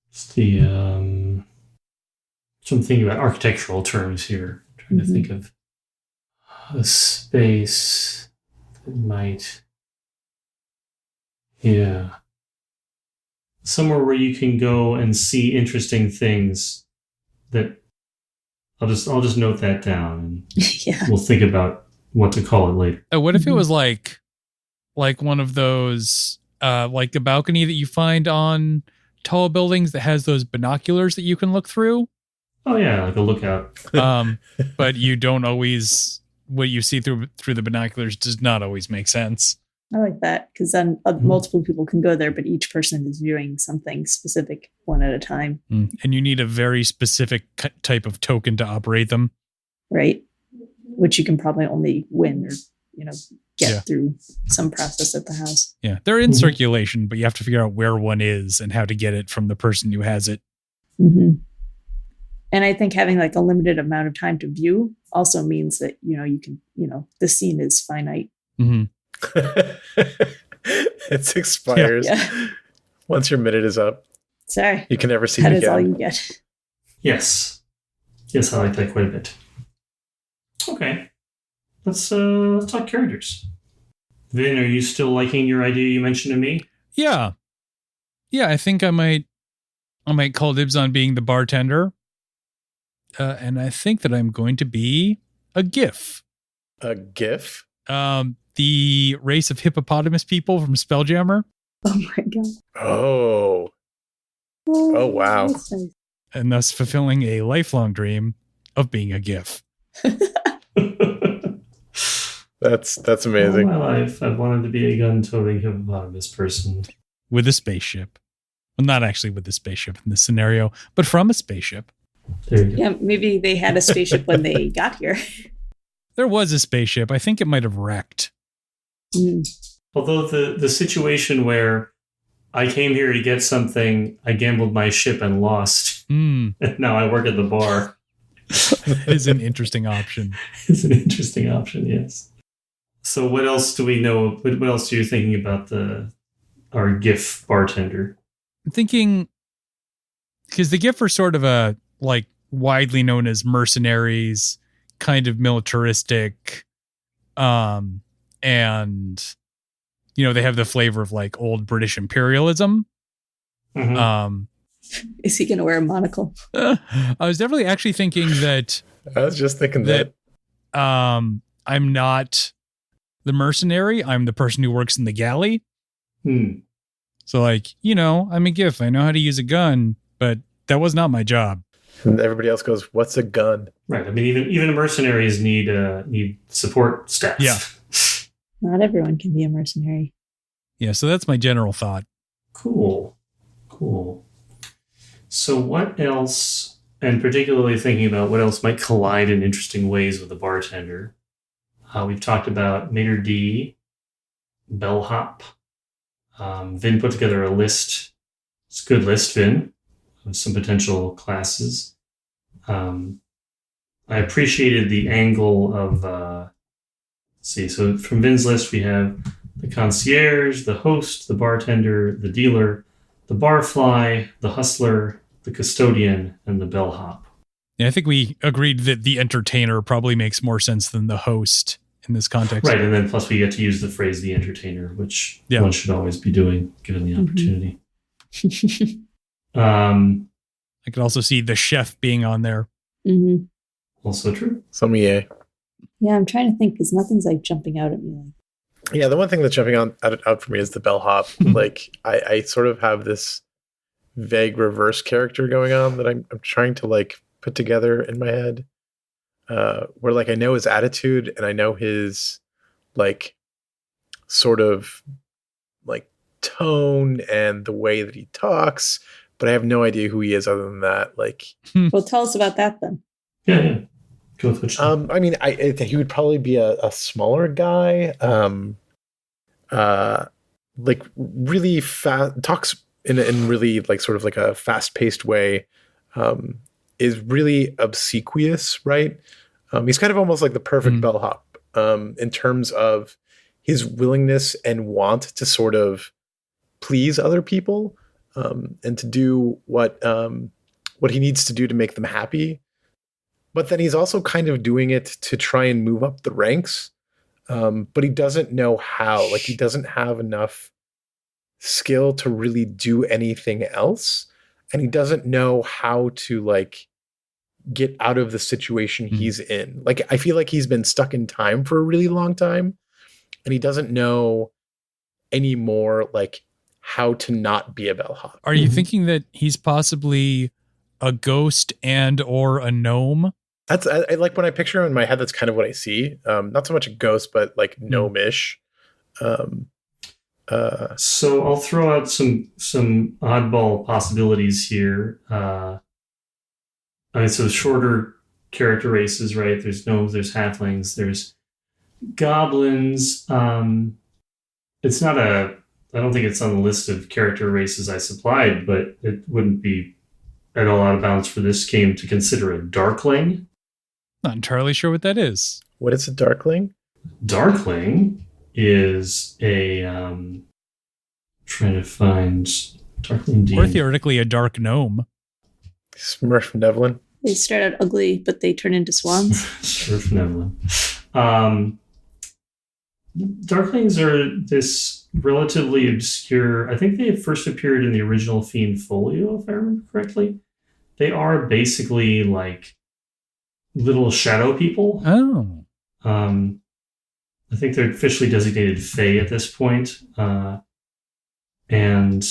It's the so I'm thinking about architectural terms here. I'm trying to think of a space that might, somewhere where you can go and see interesting things. That I'll just note that down, and we'll think about what to call it later. What if it was like one of those like a balcony that you find on tall buildings that has those binoculars that you can look through? Oh yeah, like a lookout. But you don't always, what you see through the binoculars does not always make sense. I like that, because then multiple people can go there, but each person is viewing something specific one at a time. And you need a very specific type of token to operate them. Right. Which you can probably only win or, get through some process at the house. Yeah. They're in circulation, but you have to figure out where one is and how to get it from the person who has it. Mm-hmm. And I think having like a limited amount of time to view also means that, you can, the scene is finite. Mm-hmm. It expires once your minute is up. Sorry. You can never see that it again. That is all you get. Yes, I like that quite a bit. Okay, let's talk characters. Vin, are you still liking your idea you mentioned to me? Yeah. I think I might call dibs on being the bartender, and I think that I'm going to be a GIF. A GIF? The race of hippopotamus people from Spelljammer. Oh my god. Oh wow. Nice. And thus fulfilling a lifelong dream of being a GIF. That's amazing. All my life, I've wanted to be a gun-toting hippopotamus person with a spaceship. Well, not actually with the spaceship in this scenario, but from a spaceship. There you go. Yeah, maybe they had a spaceship when they got here. There was a spaceship. I think it might have wrecked. Mm. Although the situation where I came here to get something, I gambled my ship and lost, and now I work at the bar. Is an interesting option. It's an interesting option, yes. So what else do we know? What else are you thinking about our GIF bartender? I'm thinking, because the GIF are sort of a, like, widely known as mercenaries, kind of militaristic, and, you know, they have the flavor of, like, old British imperialism. Mm-hmm. Is he going to wear a monocle? I was definitely actually thinking that... I was just thinking that. I'm not the mercenary. I'm the person who works in the galley. So, like, you know, I'm a GIF. I know how to use a gun, but that was not my job. And everybody else goes, "What's a gun?" Right. I mean, even mercenaries need support staff. Yeah. Not everyone can be a mercenary. Yeah, so that's my general thought. Cool. So what else, and particularly thinking about what else might collide in interesting ways with the bartender, we've talked about Mater D, Bellhop. Vin put together a list. It's a good list, Vin, of some potential classes. I appreciated the angle of, let's see, so from Vin's list, we have the concierge, the host, the bartender, the dealer, the barfly, the hustler, the custodian, and the bellhop. Yeah, I think we agreed that the entertainer probably makes more sense than the host in this context. Right, and then plus we get to use the phrase the entertainer, which one should always be doing, given the opportunity. I could also see the chef being on there. Mm-hmm. Also true. Sommelier. Yeah, I'm trying to think because nothing's like jumping out at me. Yeah, the one thing that's jumping out for me is the bellhop. Like, I sort of have this vague reverse character going on that I'm trying to like put together in my head. Where like I know his attitude and I know his like sort of like tone and the way that he talks, but I have no idea who he is other than that. Like, well, tell us about that then. Yeah. Go with which. I mean, I think he would probably be a smaller guy. Like really fast, talks in really like sort of like a fast paced way. Is really obsequious, right? He's kind of almost like the perfect bellhop in terms of his willingness and want to sort of please other people and to do what he needs to do to make them happy. But then he's also kind of doing it to try and move up the ranks. But he doesn't know how. Like, he doesn't have enough skill to really do anything else. And he doesn't know how to, like, get out of the situation he's in. Like, I feel like he's been stuck in time for a really long time. And he doesn't know anymore, like, how to not be a bellhop. Are you thinking that he's possibly a ghost and or a gnome? That's I like when I picture him in my head. That's kind of what I see. Not so much a ghost, but like gnome-ish. So I'll throw out some oddball possibilities here. I mean, so shorter character races, right? There's gnomes, there's halflings, there's goblins. It's not I don't think it's on the list of character races I supplied, but it wouldn't be at all out of bounds for this game to consider a darkling. Not entirely sure what that is. What is a darkling? Darkling is a trying to find darkling D. Or theoretically a dark gnome. Smurf Nevlin. They start out ugly, but they turn into swans. Smurf Nevlin. Darklings are this relatively obscure. I think they first appeared in the original Fiend Folio, if I remember correctly. They are basically like little shadow people. Oh. I think they're officially designated Fae at this point. And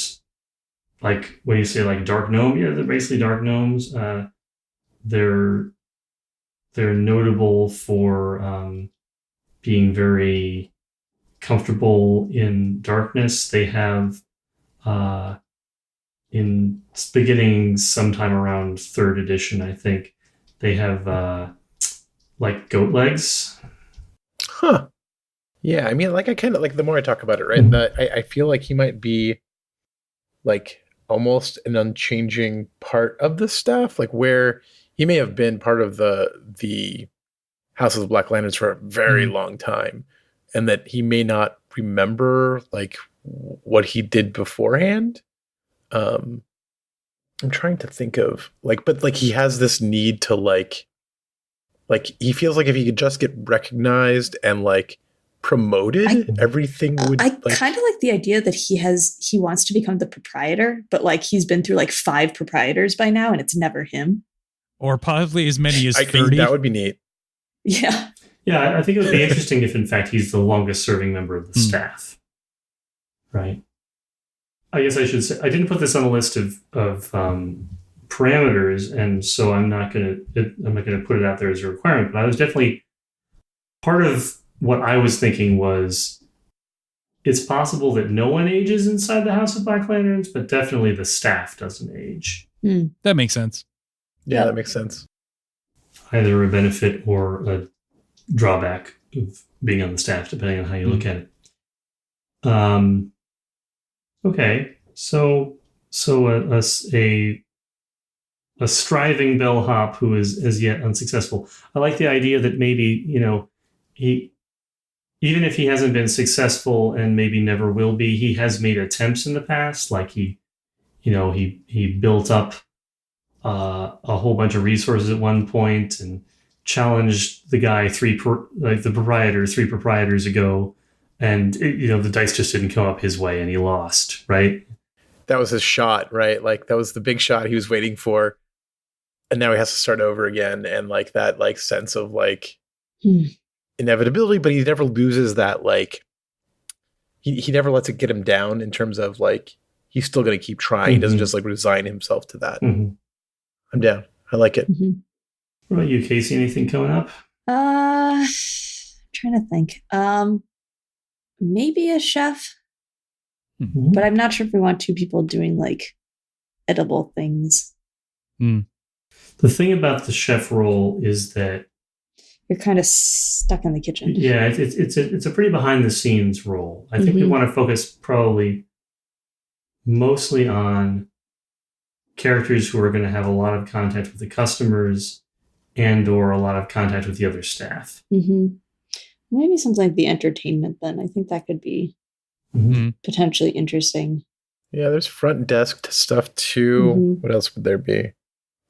like when you say like dark gnome, yeah, they're basically dark gnomes. They're notable for being very comfortable in darkness. They have beginning sometime around third edition, I think, they have like goat legs. Huh. Yeah, I mean, like, I kind of like the more I talk about it, right? I feel like he might be like almost an unchanging part of the staff, like where he may have been part of the House of the Black Lanterns for a very long time, and that he may not remember like what he did beforehand. I'm trying to think of like, but like he has this need to like he feels like if he could just get recognized and like promoted, everything would. I kind of like the idea that he wants to become the proprietor, but like he's been through like 5 proprietors by now, and it's never him. Or possibly as many as 30. That would be neat. Yeah. Yeah, I think it would be interesting if, in fact, he's the longest serving member of the staff. Right. I guess I should say I didn't put this on a list of parameters, and so I'm not gonna put it out there as a requirement. But I was definitely part of what I was thinking was it's possible that no one ages inside the House of Black Lanterns, but definitely the staff doesn't age. That makes sense. Yeah, that makes sense. Either a benefit or a drawback of being on the staff, depending on how you look at it. Okay, so a striving bellhop who is as yet unsuccessful. I like the idea that maybe, he, even if he hasn't been successful and maybe never will be, he has made attempts in the past. Like he built up a whole bunch of resources at one point and challenged the guy the proprietor 3 proprietors ago, and the dice just didn't come up his way and he lost. Right. That was his shot, right? Like that was the big shot he was waiting for, and now he has to start over again. And like that, like sense of like inevitability, but he never loses that. Like he never lets it get him down in terms of like he's still going to keep trying. He doesn't just like resign himself to that. I'm down. I like it. What about you, Kacey? Anything coming up? Trying to think. Maybe a chef. But I'm not sure if we want 2 people doing like edible things. The thing about the chef role is that you're kind of stuck in the kitchen. Yeah, it's a pretty behind the scenes role. I think we want to focus probably mostly on characters who are going to have a lot of contact with the customers and or a lot of contact with the other staff. Maybe something like the entertainment then. I think that could be potentially interesting. Yeah, there's front desk stuff too. What else would there be?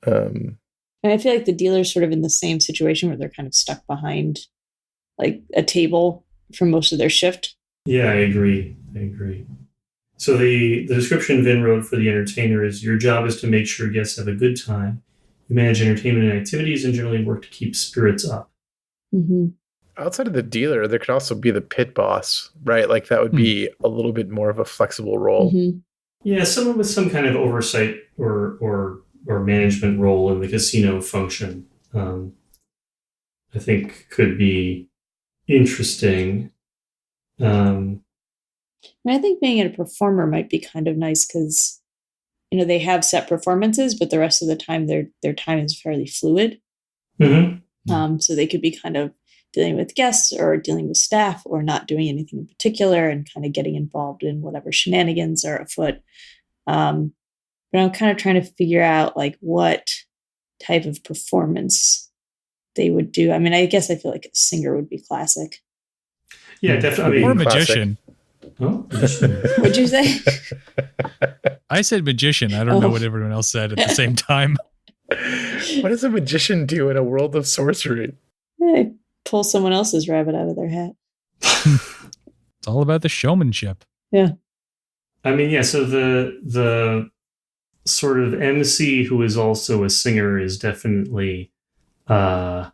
And I feel like the dealer's sort of in the same situation where they're kind of stuck behind like a table for most of their shift. Yeah, I agree. So the description Vin wrote for the entertainer is, your job is to make sure guests have a good time. You manage entertainment and activities and generally work to keep spirits up. Outside of the dealer, there could also be the pit boss, right? Like that would be a little bit more of a flexible role. Yeah, someone with some kind of oversight or management role in the casino function, I think could be interesting. I think being a performer might be kind of nice because, they have set performances, but the rest of the time their time is fairly fluid. So they could be kind of dealing with guests or dealing with staff or not doing anything in particular and kind of getting involved in whatever shenanigans are afoot. But I'm kind of trying to figure out like what type of performance they would do. I mean, I guess I feel like a singer would be classic. Yeah, definitely. Or a magician. Oh, magician. What'd you say? I said magician. I don't know what everyone else said at the same time. What does a magician do in a world of sorcery? They pull someone else's rabbit out of their hat. It's all about the showmanship. Yeah. I mean, yeah, so the sort of MC who is also a singer is definitely the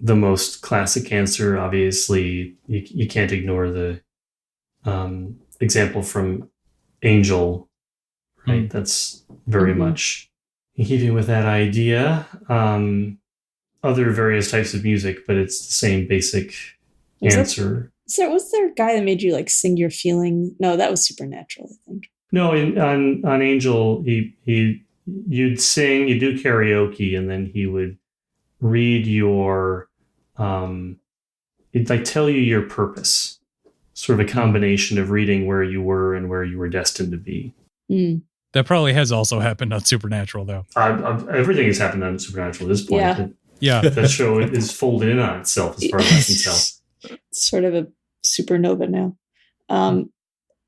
most classic answer. Obviously, you can't ignore the example from Angel, right? That's very much in keeping with that idea. Other various types of music, but it's the same basic answer. So was there a guy that made you like sing your feeling? No, that was Supernatural, I think. No, on Angel, you'd sing, you do karaoke, and then he would read your, he'd like tell you your purpose. Sort of a combination of reading where you were and where you were destined to be. Mm. That probably has also happened on Supernatural, though. Everything has happened on Supernatural at this point. Yeah. That show is folded in on itself as far as I can tell. It's sort of a supernova now.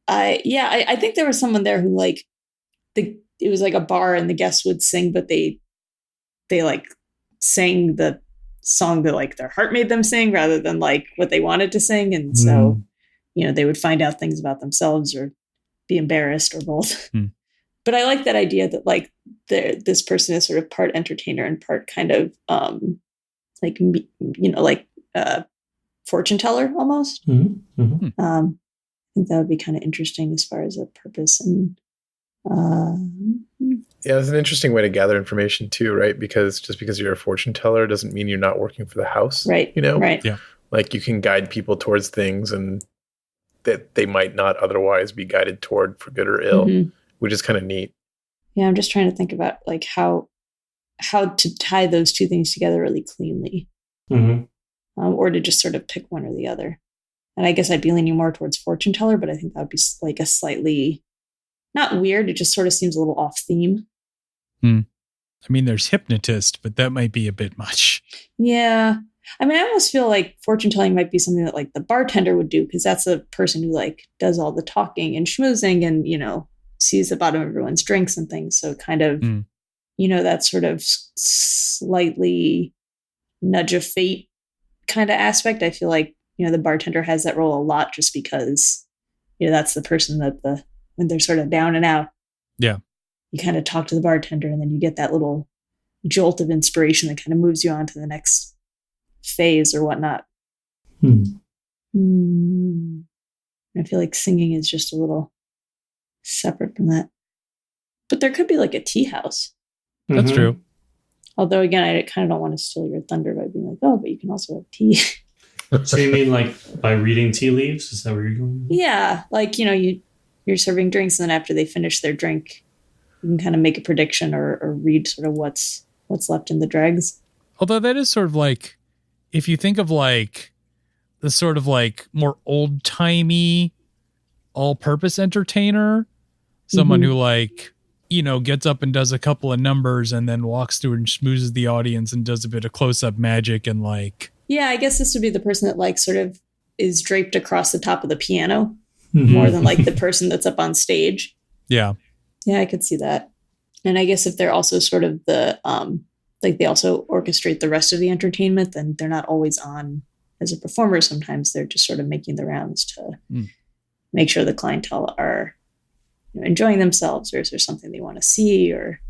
I think there was someone there who like it was like a bar and the guests would sing, but they like sang the song that like their heart made them sing rather than like what they wanted to sing. And so, they would find out things about themselves or be embarrassed or both. But I like that idea that like this person is sort of part entertainer and part kind of like fortune teller almost. I think that would be kind of interesting as far as a purpose. And yeah, it's an interesting way to gather information too, right? Because just because you're a fortune teller doesn't mean you're not working for the house, right? Right. Yeah, like you can guide people towards things and that they might not otherwise be guided toward for good or ill, which is kind of neat. Yeah, I'm just trying to think about like how to tie those two things together really cleanly, or to just sort of pick one or the other. And I guess I'd be leaning more towards fortune teller, but I think that would be like a slightly not weird. It just sort of seems a little off theme. I mean, there's hypnotist, but that might be a bit much. Yeah. I mean, I almost feel like fortune telling might be something that like the bartender would do because that's a person who like does all the talking and schmoozing and, sees the bottom of everyone's drinks and things. So kind of, that sort of slightly nudge of fate kind of aspect. I feel like, the bartender has that role a lot just because, that's the person that when they're sort of down and out. Yeah. You kind of talk to the bartender and then you get that little jolt of inspiration that kind of moves you on to the next phase or whatnot. I feel like singing is just a little separate from that. But there could be like a tea house. That's true. Although, again, I kind of don't want to steal your thunder by being like, oh, but you can also have tea. So you mean like by reading tea leaves? Is that where you're going? Yeah. Like, you're serving drinks and then after they finish their drink, you can kind of make a prediction or read sort of what's left in the dregs. Although that is sort of like, if you think of like the sort of like more old timey all-purpose entertainer, someone who like, gets up and does a couple of numbers and then walks through and schmoozes the audience and does a bit of close-up magic and like. Yeah, I guess this would be the person that like sort of is draped across the top of the piano more than like the person that's up on stage. Yeah. Yeah, I could see that. And I guess if they're also sort of the, like they also orchestrate the rest of the entertainment, then they're not always on as a performer. Sometimes they're just sort of making the rounds to make sure the clientele are enjoying themselves, or is there something they want to see, or.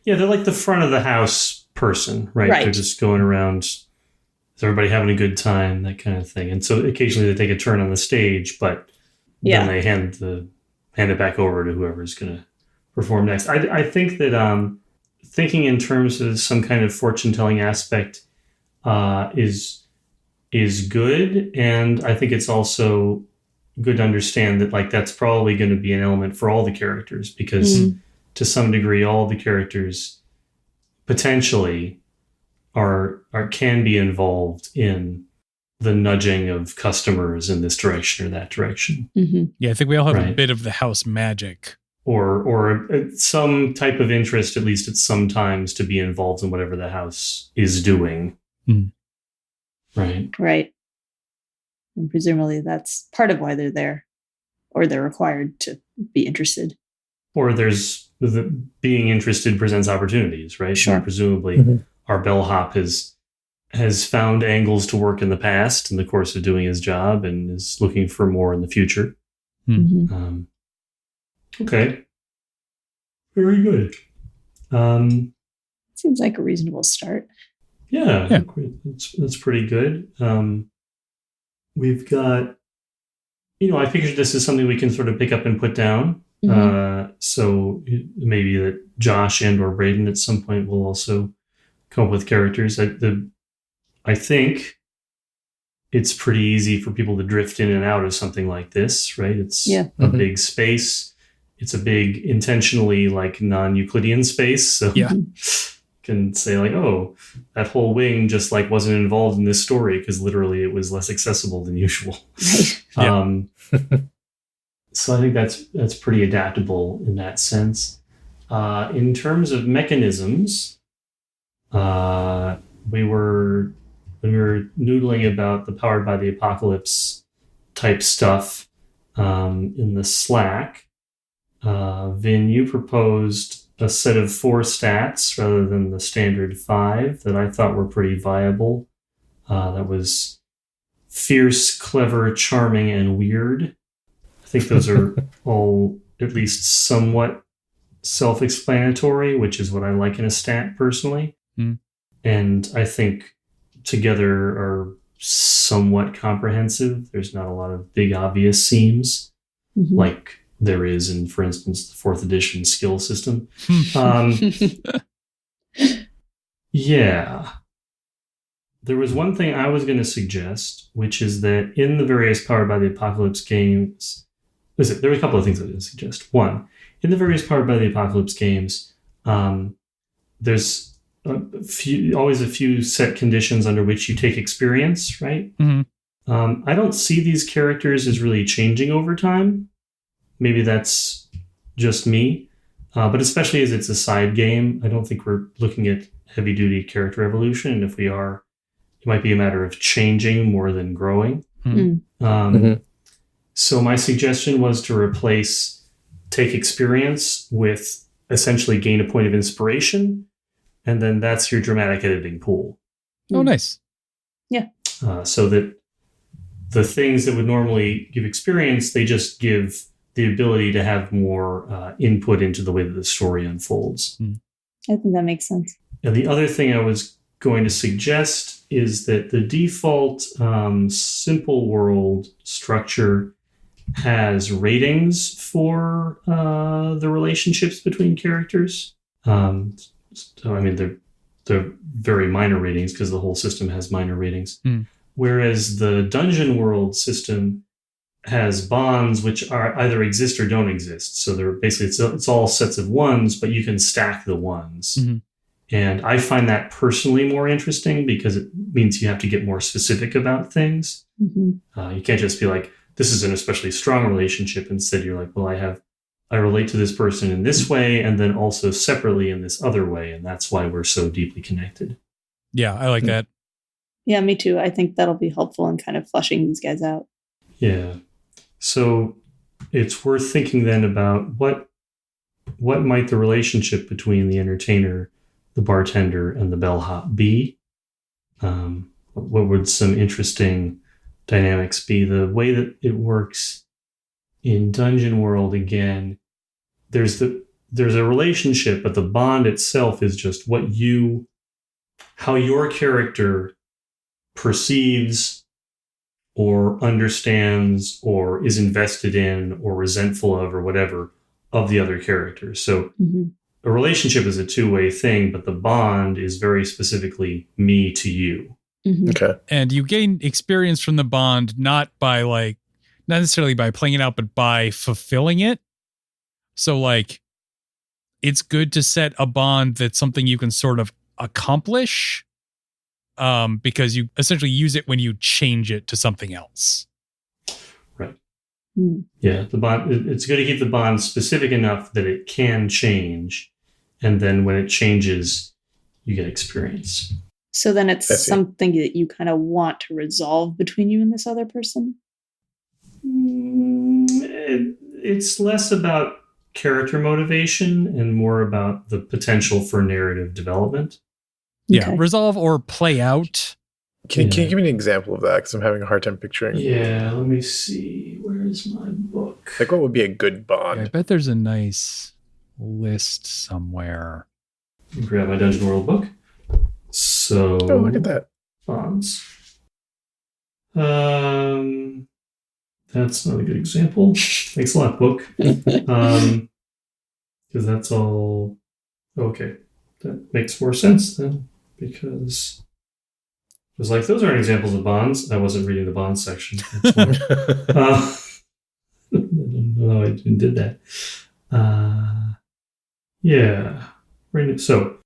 Yeah, they're like the front of the house person, right? They're just going around. Is everybody having a good time? That kind of thing. And so occasionally they take a turn on the stage, but then they hand it back over to whoever's going to perform next. I think that thinking in terms of some kind of fortune telling aspect is good, and I think it's also good to understand that like that's probably going to be an element for all the characters because to some degree all the characters potentially can be involved in the nudging of customers in this direction or that direction. Yeah, I think we all have a bit of the house magic. Or some type of interest, at least at some times, to be involved in whatever the house is doing. Right. And presumably that's part of why they're there, or they're required to be interested. Or being interested presents opportunities, right? Sure. And presumably our bellhop has found angles to work in the past in the course of doing his job and is looking for more in the future. Okay. Very good. Seems like a reasonable start. Yeah. That's pretty good. We've got, I figured this is something we can sort of pick up and put down. So maybe that Josh and or Braden at some point will also come up with characters. I think it's pretty easy for people to drift in and out of something like this, right? It's a big space. it's a big intentionally like non-Euclidean space. So Yeah. can say like, oh, that whole wing just like wasn't involved in this story because literally it was less accessible than usual. Yeah. So I think that's pretty adaptable in that sense. In terms of mechanisms, when we were noodling about the Powered by the Apocalypse type stuff in the Slack, Vin, you proposed a set of 4 stats rather than the standard 5 that I thought were pretty viable. That was fierce, clever, charming, and weird. I think those are all at least somewhat self-explanatory, which is what I like in a stat personally. And I think together are somewhat comprehensive. There's not a lot of big obvious seams like there is in, for instance, the 4th edition skill system. Yeah. There was one thing I was going to suggest, which is that in the various Powered by the Apocalypse games, there were a couple of things I was going to suggest. One, in the various Powered by the Apocalypse games, there's always a few set conditions under which you take experience, right? I don't see these characters as really changing over time. Maybe that's just me. But especially as it's a side game, I don't think we're looking at heavy-duty character evolution. And if we are, it might be a matter of changing more than growing. So my suggestion was to replace take experience with essentially gain a point of inspiration. And then that's your dramatic editing pool. Oh, nice. Yeah. So that the things that would normally give experience, they just give the ability to have more input into the way that the story unfolds. I think that makes sense. And the other thing I was going to suggest is that the default simple world structure has ratings for the relationships between characters. So, I mean, they're very minor ratings because the whole system has minor ratings. Whereas the dungeon world system has bonds which are either exist or don't exist. So they're basically, it's all sets of ones, but you can stack the ones. And I find that personally more interesting because it means you have to get more specific about things. You can't just be like, this is an especially strong relationship. Instead, you're like, well, I relate to this person in this way and then also separately in this other way. And that's why we're so deeply connected. Yeah, I like that. Yeah, me too. I think that'll be helpful in kind of fleshing these guys out. Yeah. So it's worth thinking then about what might the relationship between the entertainer, the bartender, and the bellhop be? What would some interesting dynamics be? The way that it works in Dungeon World, again, there's a relationship, but the bond itself is just how your character perceives or understands or is invested in or resentful of or whatever of the other characters. So a relationship is a two-way thing, but the bond is very specifically me to you. Okay. And you gain experience from the bond, not necessarily by playing it out, but by fulfilling it. So like, it's good to set a bond that's something you can sort of accomplish, because you essentially use it when you change it to something else. Right. Yeah. The bond, it's good to keep the bond specific enough that it can change. And then when it changes, you get experience. So then it's something that you kind of want to resolve between you and this other person? It's less about character motivation and more about the potential for narrative development. Yeah, resolve or play out. Can you give me an example of that? Because I'm having a hard time picturing. Yeah, let me see. Where's my book? Like, what would be a good bond? Yeah, I bet there's a nice list somewhere. Grab my Dungeon World book. So, oh, look at that. Bonds. That's not a good example. Thanks a lot, book. Because that's all. Okay, that makes more sense then. Because it was like, those aren't examples of bonds. I wasn't reading the bonds section. I don't know how I did that. Yeah. Right. So,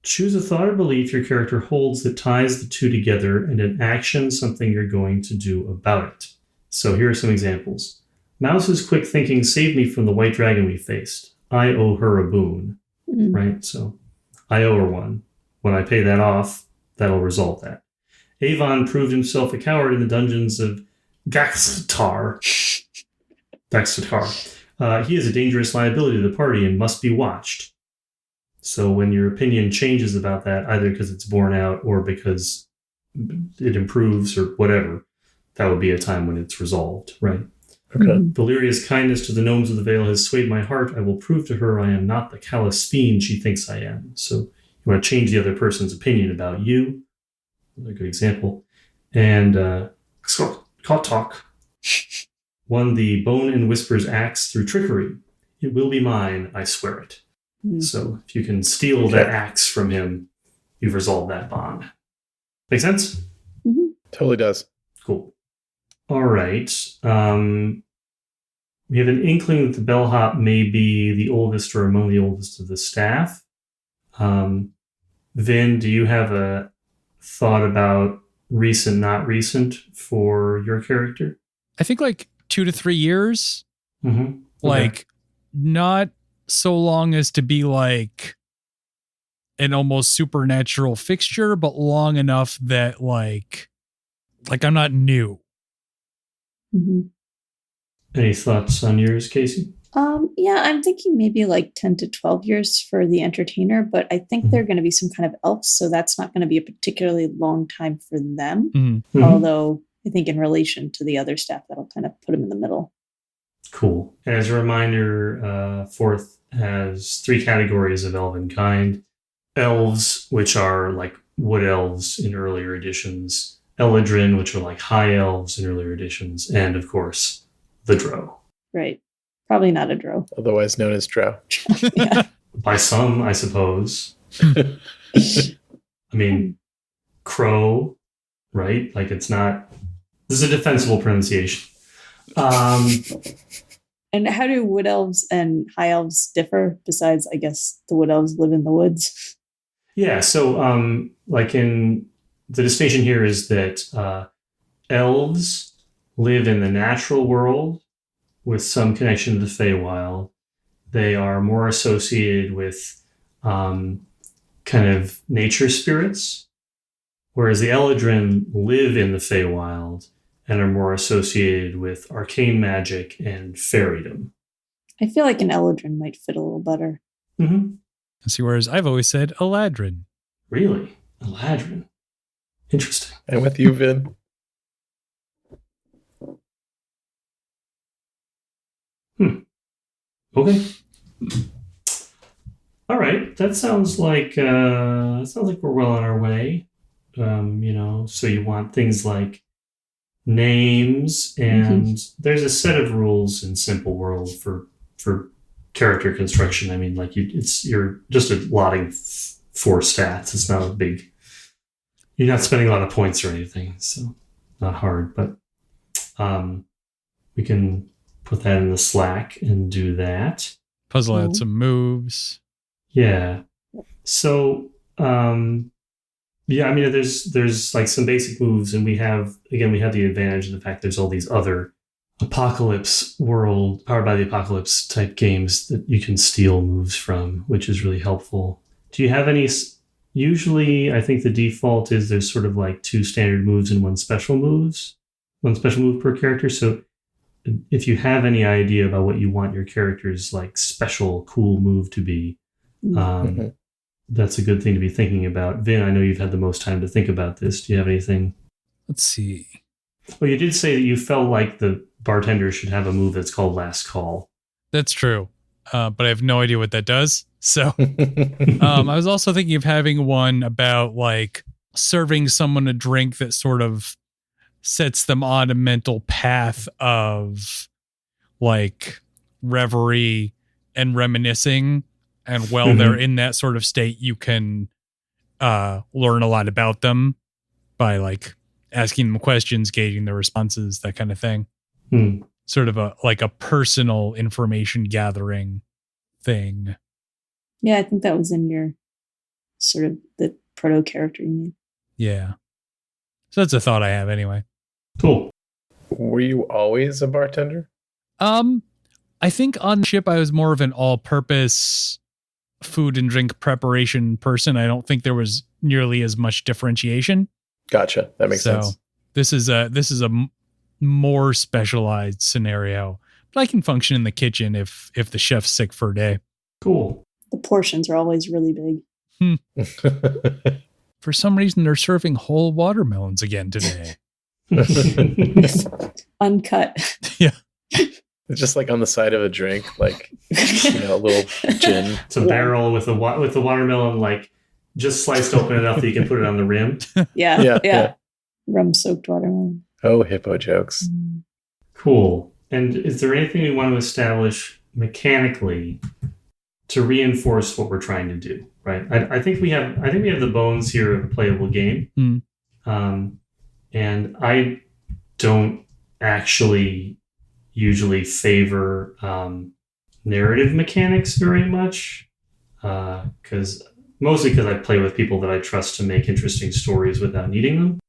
choose a thought or belief your character holds that ties the two together and an action, something you're going to do about it. So here are some examples. Mouse's quick thinking saved me from the white dragon we faced. I owe her a boon. Right? So I owe her one. When I pay that off, that'll resolve that. Avon proved himself a coward in the dungeons of Gaxatar. He is a dangerous liability to the party and must be watched. So when your opinion changes about that, either because it's borne out or because it improves or whatever, that would be a time when it's resolved, right? Okay. Valeria's kindness to the gnomes of the Vale has swayed my heart. I will prove to her I am not the callous fiend she thinks I am. So you want to change the other person's opinion about you. Another good example. And talk. Won the Bone and Whispers axe through trickery. It will be mine, I swear it. So if you can steal that axe from him, you've resolved that bond. Make sense? Totally does. Cool. All right. We have an inkling that the bellhop may be the oldest or among the oldest of the staff. Vin, do you have a thought about recent, not recent for your character? I think like 2 to 3 years. Mm-hmm. Like not so long as to be like an almost supernatural fixture, but long enough that like I'm not new. Any thoughts on yours, Kacey? Yeah, I'm thinking maybe like 10 to 12 years for the entertainer, but I think they're going to be some kind of elves, so that's not going to be a particularly long time for them. Although I think in relation to the other staff, that'll kind of put them in the middle. Cool. As a reminder, Fourth has 3 categories of elven kind. Elves, which are like wood elves in earlier editions. Eladrin, which are like high elves in earlier editions. And, of course, the Drow. Right. Probably not a Drow. Otherwise known as Drow. Yeah. By some, I suppose. I mean, Crow, right? Like it's not... This is a defensible pronunciation. And how do wood elves and high elves differ? Besides, I guess the wood elves live in the woods. Yeah, so like in the distinction here is that elves live in the natural world with some connection to the Feywild. They are more associated with kind of nature spirits, whereas the Eladrin live in the Feywild and are more associated with arcane magic and fairydom. I feel like an Eladrin might fit a little better. See, whereas I've always said Eladrin. Really? Eladrin. Interesting. I'm with you, Vin. Okay. All right. That sounds like we're well on our way. So you want things like names, and there's a set of rules in Simple World for character construction. I mean, like you're just allotting 4 stats. It's not a big. You're not spending a lot of points or anything, so not hard. But we can put that in the Slack and do that. Puzzle out some moves. Yeah. So, yeah, I mean, there's like some basic moves, and we have the advantage of the fact there's all these other apocalypse world, powered by the apocalypse type games that you can steal moves from, which is really helpful. Do you have any? Usually, I think the default is there's sort of like 2 standard moves and one special move per character. So if you have any idea about what you want your character's like special cool move to be, that's a good thing to be thinking about. Vin, I know you've had the most time to think about this. Do you have anything? Let's see. Well, you did say that you felt like the bartender should have a move that's called Last Call. That's true. But I have no idea what that does. So I was also thinking of having one about like serving someone a drink that sort of sets them on a mental path of like reverie and reminiscing. And while they're in that sort of state, you can learn a lot about them by like asking them questions, gauging their responses, that kind of thing. Sort of a personal information gathering thing. Yeah, I think that was in your sort of the proto character you mean. Yeah. So that's a thought I have anyway. Cool. Were you always a bartender? I think on ship I was more of an all-purpose food and drink preparation person. I don't think there was nearly as much differentiation. Gotcha. That makes sense. This is a more specialized scenario. But I can function in the kitchen if the chef's sick for a day. Cool. The portions are always really big. For some reason, they're serving whole watermelons again today. Uncut. Yeah. It's just like on the side of a drink, like, a little gin. It's a barrel with the watermelon, like, just sliced open enough that you can put it on the rim. Yeah. Rum-soaked watermelon. Oh, hippo jokes. Cool. And is there anything we want to establish mechanically to reinforce what we're trying to do? Right. I think we have the bones here of a playable game. And I don't actually usually favor narrative mechanics very much, mostly because I play with people that I trust to make interesting stories without needing them.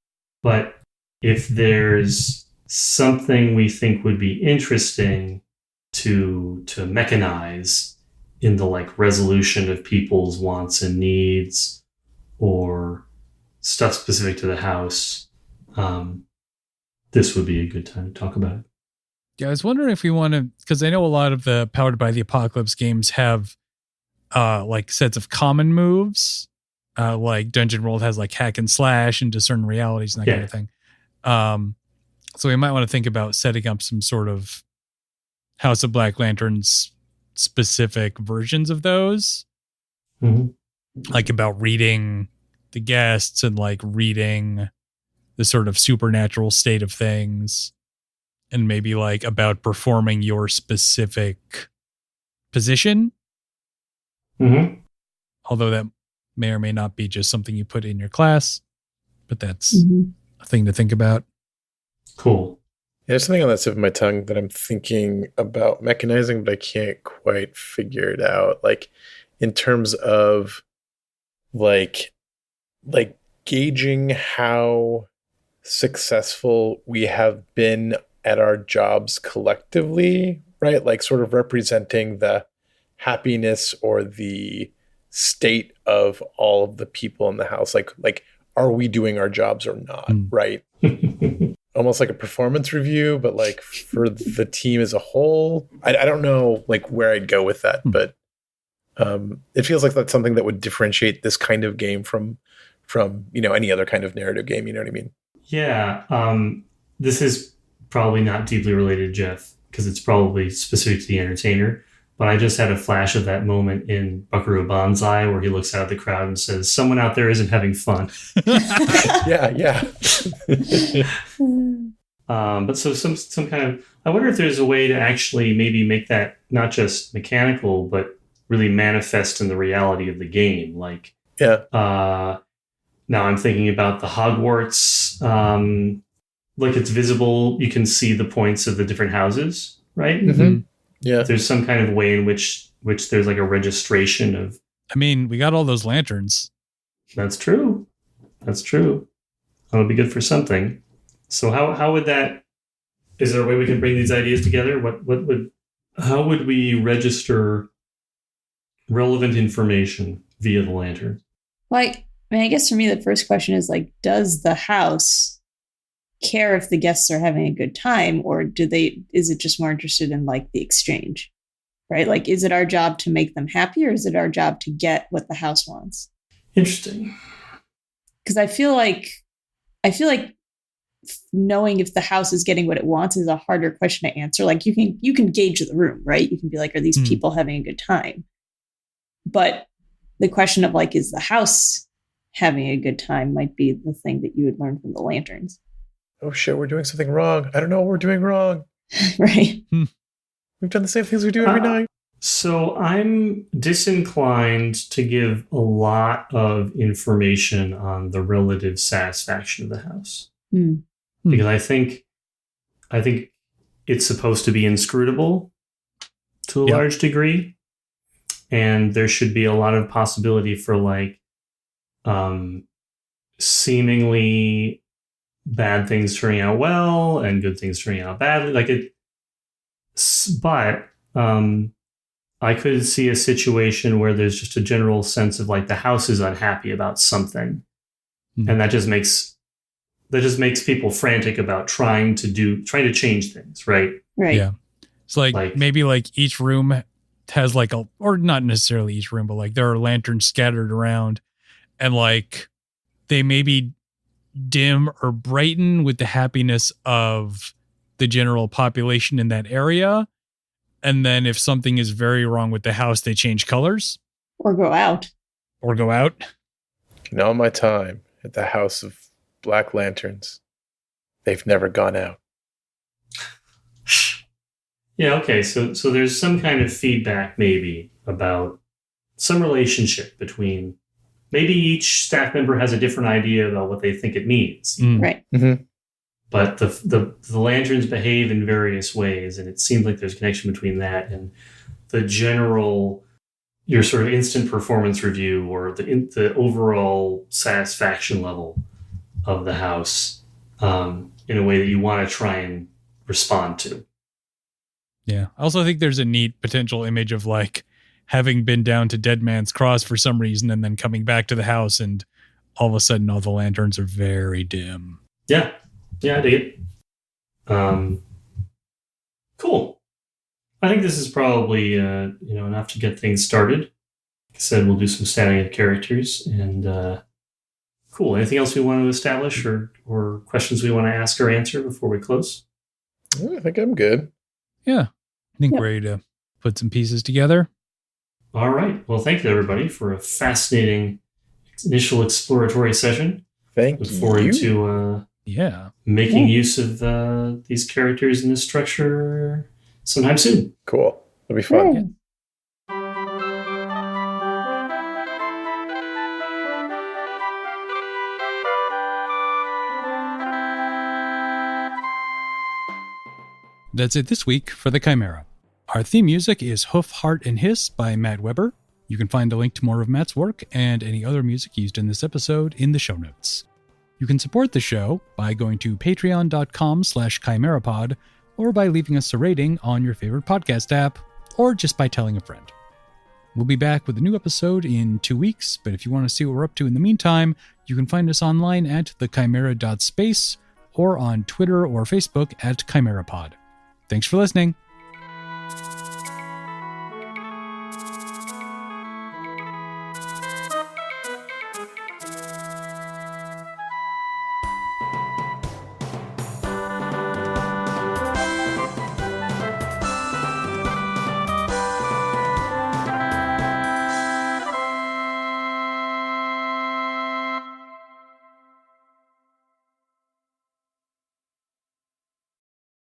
But if there's something we think would be interesting to mechanize in the like resolution of people's wants and needs or stuff specific to the house, this would be a good time to talk about it. Yeah, I was wondering if we want to, because I know a lot of the Powered by the Apocalypse games have like sets of common moves. Like Dungeon World has like hack and slash and discern realities and that kind of thing. So we might want to think about setting up some sort of House of Black Lanterns specific versions of those. Mm-hmm. Like about reading the guests and like reading the sort of supernatural state of things. And maybe like about performing your specific position. Mm-hmm. Although that may or may not be just something you put in your class, but that's a thing to think about. Cool. There's something on that tip of my tongue that I'm thinking about mechanizing, but I can't quite figure it out. Like in terms of like gauging how successful we have been at our jobs collectively, right? Like sort of representing the happiness or the state of all of the people in the house. Like, are we doing our jobs or not? Right. Almost like a performance review, but like for the team as a whole. I don't know like where I'd go with that, but it feels like that's something that would differentiate this kind of game from any other kind of narrative game. You know what I mean? Yeah. This is probably not deeply related, Jeff, because it's probably specific to the entertainer. But I just had a flash of that moment in Buckaroo Banzai where he looks out at the crowd and says, "Someone out there isn't having fun." Yeah. But so some kind of, I wonder if there's a way to actually maybe make that not just mechanical, but really manifest in the reality of the game. Like, now I'm thinking about the Hogwarts. Like it's visible, you can see the points of the different houses, right? Mm-hmm. Yeah. There's some kind of way in which there's like a registration of. I mean, we got all those lanterns. That's true. That'll be good for something. So how would that? Is there a way we can bring these ideas together? How would we register relevant information via the lantern? Like, I mean, I guess for me, the first question is like, does the house care if the guests are having a good time, or is it just more interested in like the exchange, right? Like, is it our job to make them happy, or is it our job to get what the house wants? Interesting. Because I feel like knowing if the house is getting what it wants is a harder question to answer. Like you can gauge the room, right? You can be like, are these people having a good time? But the question of like, is the house having a good time might be the thing that you would learn from the lanterns. Oh shit, we're doing something wrong. I don't know what we're doing wrong. Right. We've done the same things we do every night. So I'm disinclined to give a lot of information on the relative satisfaction of the house. Because I think it's supposed to be inscrutable to a large degree. and there should be a lot of possibility for like seemingly bad things turning out well and good things turning out badly. But I could see a situation where there's just a general sense of like the house is unhappy about something, and that just makes people frantic about trying to change things, right? Right. Yeah. It's like maybe like each room has like or not necessarily each room, but like there are lanterns scattered around, and like they maybe dim or brighten with the happiness of the general population in that area. And then if something is very wrong with the house, they change colors. Or go out. In all my time at the House of Black Lanterns, they've never gone out. Yeah, okay. So there's some kind of feedback maybe about some relationship between maybe each staff member has a different idea about what they think it means. Right. Mm-hmm. But the lanterns behave in various ways, and it seems like there's a connection between that and the general, your sort of instant performance review or the overall satisfaction level of the house in a way that you want to try and respond to. Yeah. I also think there's a neat potential image of like having been down to Dead Man's Cross for some reason and then coming back to the house and all of a sudden all the lanterns are very dim. Yeah. Yeah, I dig it. Cool. I think this is probably enough to get things started. Like I said, we'll do some statting of characters and cool. Anything else we want to establish or questions we want to ask or answer before we close? I think I'm good. Yeah. I think we're ready to put some pieces together. All right. Well, thank you everybody for a fascinating initial exploratory session. Thank Look you. forward to making use of these characters in this structure sometime soon. Cool. It'll be fun. Yeah. That's it this week for the Chimera. Our theme music is Hoof, Heart, and Hiss by Matt Weber. You can find a link to more of Matt's work and any other music used in this episode in the show notes. You can support the show by going to patreon.com/chimerapod or by leaving us a rating on your favorite podcast app or just by telling a friend. We'll be back with a new episode in 2 weeks, but if you want to see what we're up to in the meantime, you can find us online at thechimera.space or on Twitter or Facebook at chimerapod. Thanks for listening.